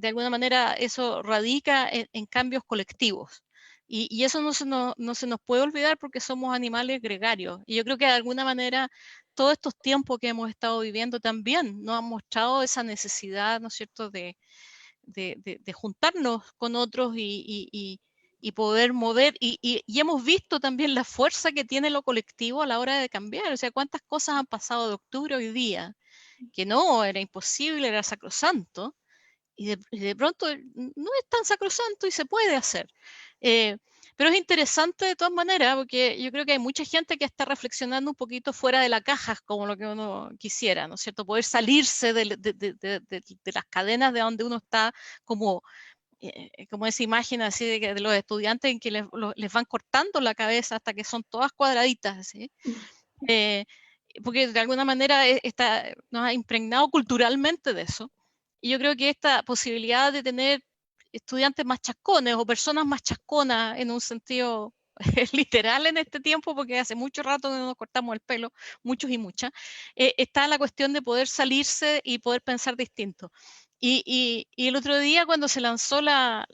alguna manera eso radica en cambios colectivos. Y eso no se nos puede olvidar porque somos animales gregarios. Y yo creo que de alguna manera todos estos tiempos que hemos estado viviendo también nos han mostrado esa necesidad, ¿no es cierto?, de juntarnos con otros y poder mover. Y hemos visto también la fuerza que tiene lo colectivo a la hora de cambiar. O sea, cuántas cosas han pasado de octubre a hoy día, que no, era imposible, era sacrosanto. Y de pronto no es tan sacrosanto y se puede hacer. Pero es interesante de todas maneras, porque yo creo que hay mucha gente que está reflexionando un poquito fuera de la caja, como lo que uno quisiera, ¿no es cierto? Poder salirse de las cadenas de donde uno está, como esa imagen así de los estudiantes en que les van cortando la cabeza hasta que son todas cuadraditas, ¿sí? Porque de alguna manera nos ha impregnado culturalmente de eso. Y yo creo que esta posibilidad de tener estudiantes más chascones o personas más chasconas en un sentido literal en este tiempo, porque hace mucho rato que nos cortamos el pelo, muchos y muchas, está la cuestión de poder salirse y poder pensar distinto. Y el otro día cuando se lanzó la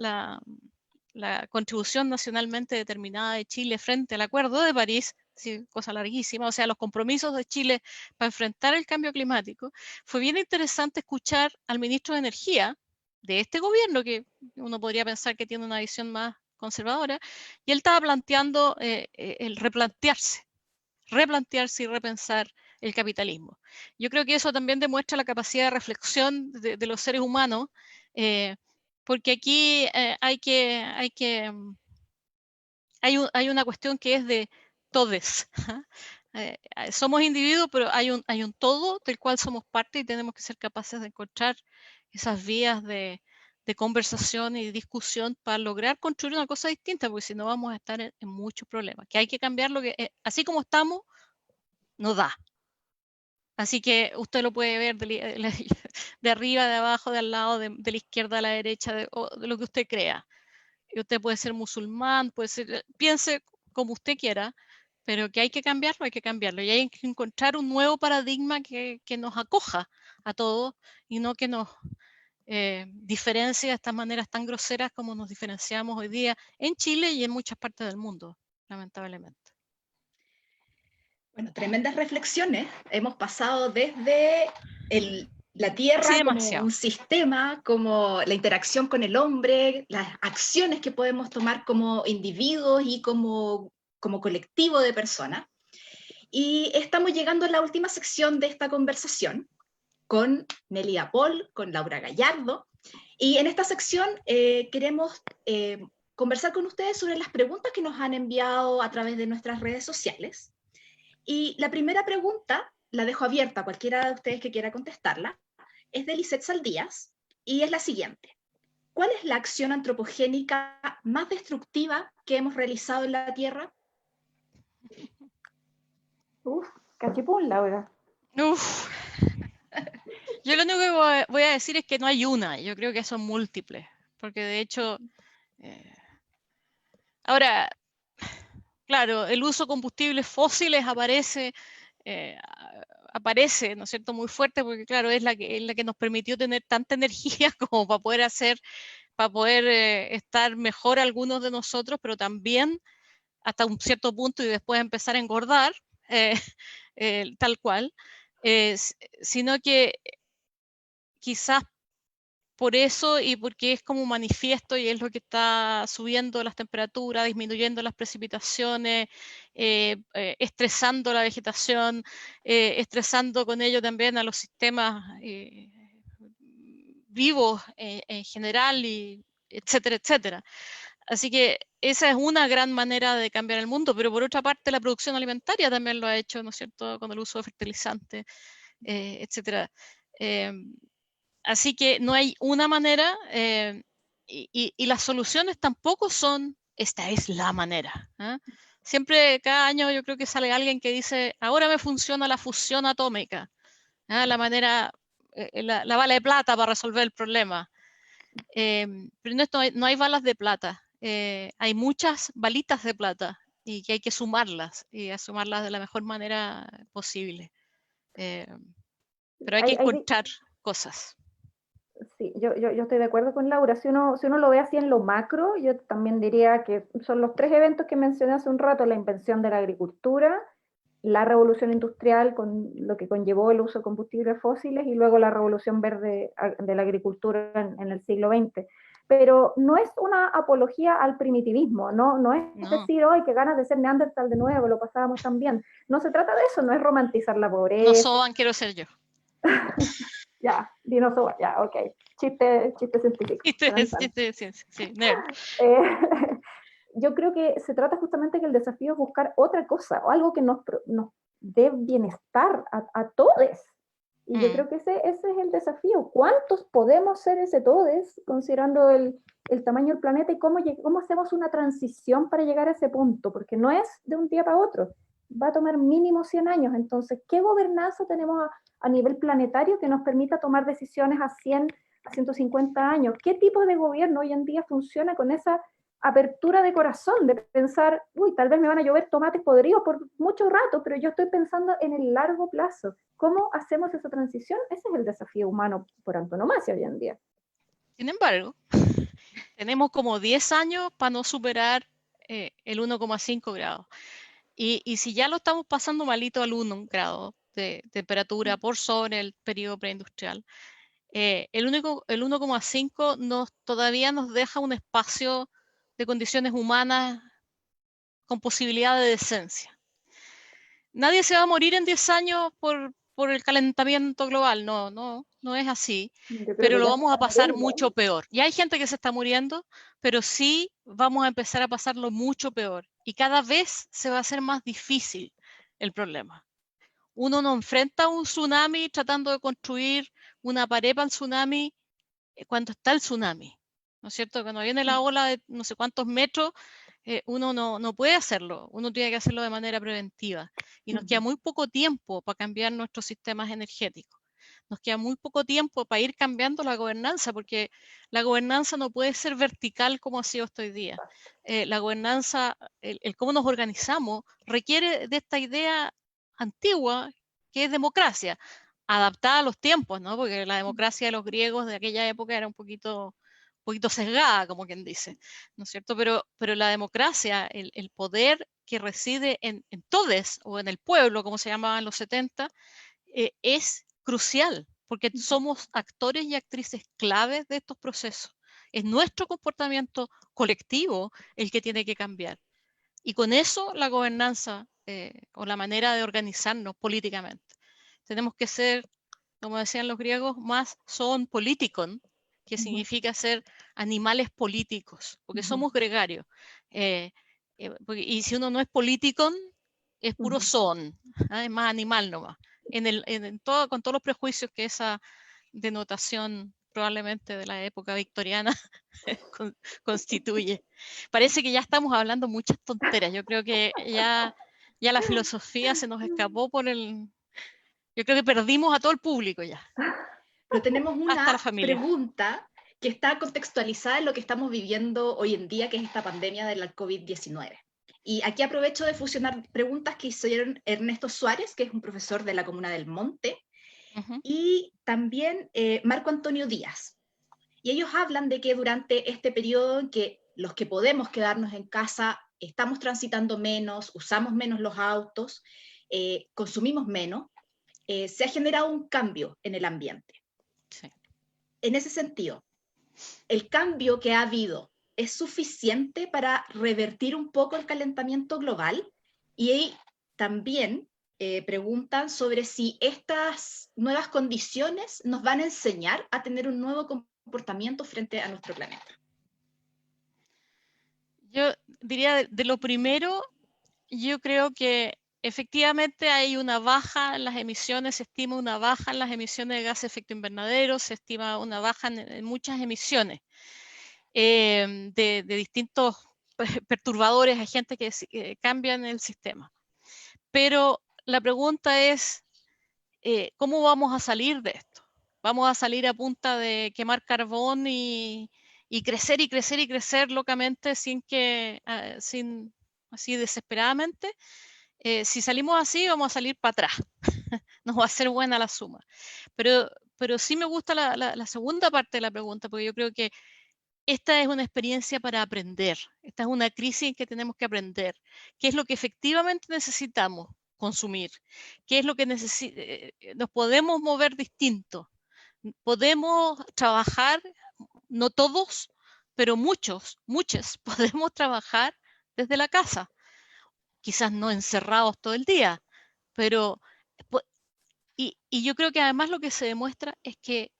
contribución nacionalmente determinada de Chile frente al Acuerdo de París, sí, cosa larguísima, o sea, los compromisos de Chile para enfrentar el cambio climático, fue bien interesante escuchar al ministro de Energía de este gobierno, que uno podría pensar que tiene una visión más conservadora, y él estaba planteando el replantearse y repensar el capitalismo. Yo creo que eso también demuestra la capacidad de reflexión de los seres humanos, porque aquí hay una cuestión que es de todes. Somos individuos, pero hay un todo del cual somos parte y tenemos que ser capaces de encontrar esas vías de conversación y discusión para lograr construir una cosa distinta, porque si no vamos a estar en muchos problemas, que hay que cambiar lo que, así como estamos, no da. Así que usted lo puede ver de arriba, de abajo, de al lado, de la izquierda a la derecha, de lo que usted crea. Y usted puede ser musulmán, puede ser, piense como usted quiera, pero que hay que cambiarlo, hay que cambiarlo. Y hay que encontrar un nuevo paradigma que nos acoja a todos y no que nos diferencie de estas maneras tan groseras como nos diferenciamos hoy día en Chile y en muchas partes del mundo, lamentablemente.
Bueno, tremendas reflexiones. Hemos pasado desde la Tierra
Sí,
como un sistema, como la interacción con el hombre, las acciones que podemos tomar como individuos y como colectivo de personas. Y estamos llegando a la última sección de esta conversación con Nelia Paul, con Laura Gallardo. Y en esta sección queremos conversar con ustedes sobre las preguntas que nos han enviado a través de nuestras redes sociales. Y la primera pregunta, la dejo abierta a cualquiera de ustedes que quiera contestarla, es de Lisette Saldías, y es la siguiente. ¿Cuál es la acción antropogénica más destructiva que hemos realizado en la Tierra?
Cachipún, Laura.
Yo lo único que voy a decir es que no hay una, yo creo que son múltiples, porque de hecho, ahora, claro, el uso de combustibles fósiles aparece, ¿no es cierto?, muy fuerte, porque claro, es la que nos permitió tener tanta energía como para poder estar mejor algunos de nosotros, pero también hasta un cierto punto y después empezar a engordar, tal cual, sino que quizás por eso y porque es como manifiesto y es lo que está subiendo las temperaturas, disminuyendo las precipitaciones, estresando la vegetación, estresando con ello también a los sistemas vivos en general, y etcétera, etcétera. Así que esa es una gran manera de cambiar el mundo, pero por otra parte la producción alimentaria también lo ha hecho, ¿no es cierto?, con el uso de fertilizantes, etcétera. Así que no hay una manera y las soluciones tampoco son, esta es la manera. Siempre, cada año yo creo que sale alguien que dice, ahora me funciona la fusión atómica, la manera, la bala de plata para resolver el problema. Pero no hay balas de plata, hay muchas balitas de plata y que hay que sumarlas y a sumarlas de la mejor manera posible. Pero hay que encontrar cosas.
Sí, yo estoy de acuerdo con Laura. Si uno lo ve así en lo macro, yo también diría que son los 3 eventos que mencioné hace un rato: la invención de la agricultura, la revolución industrial con lo que conllevó el uso de combustibles fósiles, y luego la revolución verde de la agricultura en el siglo XX. Pero no es una apología al primitivismo, no es decir, ¡ay, qué ganas de ser Neandertal de nuevo, lo pasábamos tan bien! No se trata de eso, no es romantizar la pobreza.
No soban, quiero ser yo.
Ya, dinosaurio, ya, ok. Chiste científico.
Chiste de ciencia, sí, nerd.
Yo creo que se trata justamente que el desafío es buscar otra cosa, o algo que nos dé bienestar a todos. Y yo creo que ese es el desafío. ¿Cuántos podemos ser ese todos, considerando el tamaño del planeta, y cómo hacemos una transición para llegar a ese punto? Porque no es de un día para otro, va a tomar mínimo 100 años. Entonces, ¿qué gobernanza tenemos a nivel planetario que nos permita tomar decisiones a 100, a 150 años? ¿Qué tipo de gobierno hoy en día funciona con esa apertura de corazón, de pensar, uy, tal vez me van a llover tomates podridos por mucho rato, pero yo estoy pensando en el largo plazo? ¿Cómo hacemos esa transición? Ese es el desafío humano por antonomasia hoy en día.
Sin embargo, tenemos como 10 años para no superar el 1,5 grados. Y si ya lo estamos pasando malito al 1 grado de temperatura por sobre el periodo preindustrial, el 1,5 todavía nos deja un espacio de condiciones humanas con posibilidad de decencia. Nadie se va a morir en 10 años por el calentamiento global, no es así, pero lo vamos a pasar mucho peor. Y hay gente que se está muriendo, pero sí vamos a empezar a pasarlo mucho peor. Y cada vez se va a hacer más difícil el problema. Uno no enfrenta un tsunami tratando de construir una pared para el tsunami cuando está el tsunami. ¿no es cierto? Cuando viene la ola de no sé cuántos metros, uno no puede hacerlo, uno tiene que hacerlo de manera preventiva. Y nos queda muy poco tiempo para cambiar nuestros sistemas energéticos. Nos queda muy poco tiempo para ir cambiando la gobernanza, porque la gobernanza no puede ser vertical como ha sido hasta hoy día. La gobernanza, el cómo nos organizamos, requiere de esta idea antigua que es democracia, adaptada a los tiempos, ¿no? Porque la democracia de los griegos de aquella época era un poquito sesgada, como quien dice, ¿no es cierto? Pero la democracia, el poder que reside en todes o en el pueblo, como se llamaba en los 70, es crucial, porque somos actores y actrices claves de estos procesos. Es nuestro comportamiento colectivo el que tiene que cambiar. Y con eso la gobernanza o la manera de organizarnos políticamente. Tenemos que ser, como decían los griegos, más zoon politikon, que significa ser animales políticos, porque somos gregarios. Y si uno no es politikon, es puro zoon, es más animal nomás. Con todos los prejuicios que esa denotación probablemente de la época victoriana constituye. Parece que ya estamos hablando muchas tonteras. Yo creo que ya la filosofía se nos escapó yo creo que perdimos a todo el público ya.
Pero tenemos
Hasta la
una
familia.
pregunta que está contextualizada en lo que estamos viviendo hoy en día, que es esta pandemia de la COVID-19. Y aquí aprovecho de fusionar preguntas que hicieron Ernesto Suárez, que es un profesor de la Comuna del Monte, y también Marco Antonio Díaz. Y ellos hablan de que durante este periodo en que los que podemos quedarnos en casa estamos transitando menos, usamos menos los autos, consumimos menos, se ha generado un cambio en el ambiente.
Sí.
En ese sentido, ¿el cambio que ha habido es suficiente para revertir un poco el calentamiento global? Y también preguntan sobre si estas nuevas condiciones nos van a enseñar a tener un nuevo comportamiento frente a nuestro planeta.
Yo diría de lo primero, yo creo que efectivamente hay una baja en las emisiones, se estima una baja en las emisiones de gases de efecto invernadero, se estima una baja en muchas emisiones de distintos perturbadores, agentes que cambian el sistema. Pero la pregunta es, ¿cómo vamos a salir de esto? ¿Vamos a salir a punta de quemar carbón y crecer y crecer y crecer locamente sin así desesperadamente? Si salimos así, vamos a salir para atrás. Nos va a ser buena la suma. Pero sí me gusta la segunda parte de la pregunta, porque yo creo que esta es una experiencia para aprender. Esta es una crisis en que tenemos que aprender. ¿Qué es lo que efectivamente necesitamos consumir? ¿Qué es lo que nos podemos mover distinto? Podemos trabajar, no todos, pero muchos podemos trabajar desde la casa. Quizás no encerrados todo el día, pero y yo creo que además lo que se demuestra es que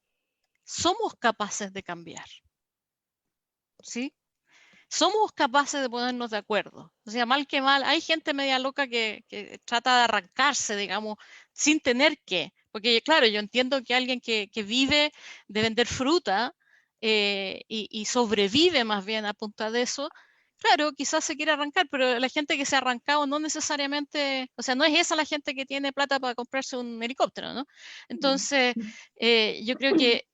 somos capaces de cambiar. ¿Sí? Somos capaces de ponernos de acuerdo. O sea, mal que mal, hay gente media loca que trata de arrancarse, digamos, sin tener que. Porque, claro, yo entiendo que alguien que vive de vender fruta y sobrevive más bien a punta de eso, claro, quizás se quiere arrancar, pero la gente que se ha arrancado no necesariamente, o sea, no es esa la gente que tiene plata para comprarse un helicóptero, ¿no? Entonces, yo creo que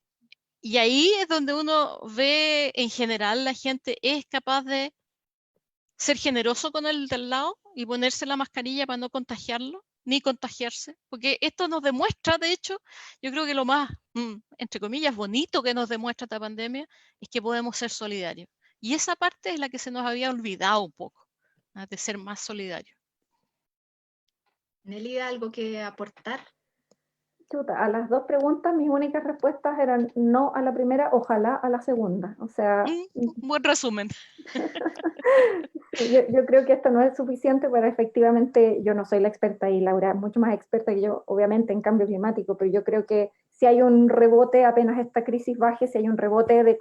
y ahí es donde uno ve, en general, la gente es capaz de ser generoso con el del lado y ponerse la mascarilla para no contagiarlo, ni contagiarse. Porque esto nos demuestra, de hecho, yo creo que lo más, entre comillas, bonito que nos demuestra esta pandemia es que podemos ser solidarios. Y esa parte es la que se nos había olvidado un poco, ¿no? De ser más solidarios.
Nelida, ¿algo que aportar?
Chuta, a las dos preguntas mis únicas respuestas eran no a la primera, ojalá a la segunda. O sea,
buen resumen.
yo creo que esto no es suficiente para efectivamente, yo no soy la experta y Laura es mucho más experta que yo, obviamente, en cambio climático, pero yo creo que si hay un rebote, apenas esta crisis baje, si hay un rebote de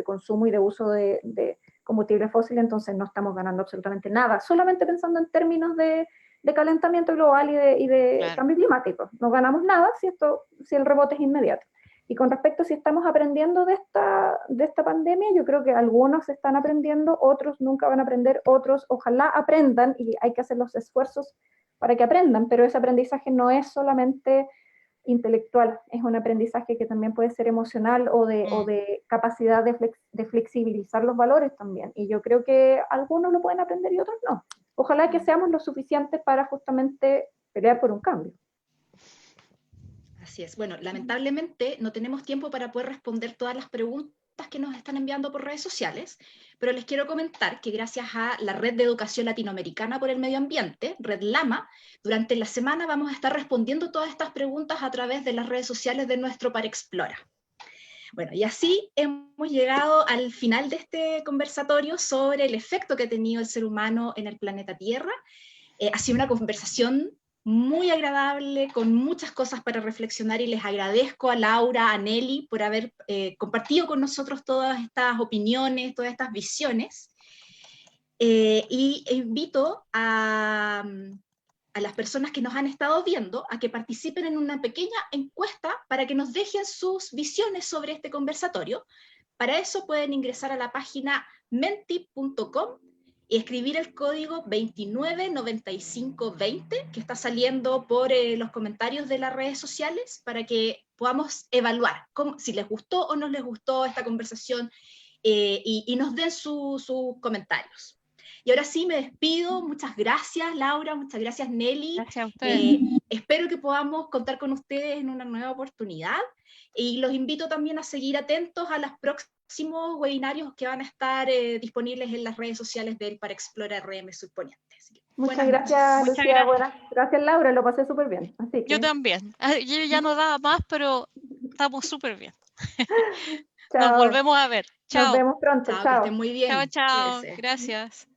consumo y de uso de combustibles fósiles, entonces no estamos ganando absolutamente nada, solamente pensando en términos de calentamiento global y de claro, cambio climático. No ganamos nada si el rebote es inmediato. Y con respecto a si estamos aprendiendo de esta pandemia, yo creo que algunos están aprendiendo, otros nunca van a aprender, otros ojalá aprendan y hay que hacer los esfuerzos para que aprendan, pero ese aprendizaje no es solamente intelectual, es un aprendizaje que también puede ser emocional o de capacidad de flexibilizar los valores también. Y yo creo que algunos lo pueden aprender y otros no. Ojalá que seamos lo suficientes para justamente pelear por un cambio.
Así es. Bueno, lamentablemente no tenemos tiempo para poder responder todas las preguntas que nos están enviando por redes sociales, pero les quiero comentar que gracias a la Red de Educación Latinoamericana por el Medio Ambiente, Red Lama, durante la semana vamos a estar respondiendo todas estas preguntas a través de las redes sociales de nuestro Parexplora. Bueno, y así hemos llegado al final de este conversatorio sobre el efecto que ha tenido el ser humano en el planeta Tierra. Ha sido una conversación muy agradable, con muchas cosas para reflexionar, y les agradezco a Laura, a Nelly, por haber compartido con nosotros todas estas opiniones, todas estas visiones. Y invito a las personas que nos han estado viendo a que participen en una pequeña encuesta para que nos dejen sus visiones sobre este conversatorio. Para eso pueden ingresar a la página menti.com y escribir el código 299520 que está saliendo por los comentarios de las redes sociales, para que podamos evaluar si les gustó o no les gustó esta conversación, y nos den sus comentarios. Y ahora sí me despido. Muchas gracias, Laura, muchas gracias, Nelly.
Gracias a ustedes.
Espero que podamos contar con ustedes en una nueva oportunidad, y los invito también a seguir atentos a los próximos webinarios que van a estar disponibles en las redes sociales del Parexplora RM Subponiente.
Muchas gracias, Lucía. Gracias, Laura, lo pasé súper bien. Así que...
Yo también. Yo ya no daba más, pero estamos súper bien.
Chao.
Nos volvemos a ver. Chao.
Nos vemos pronto.
Chao,
Chao.
que estén muy bien.
Chao, chao.
Cuídense.
Gracias.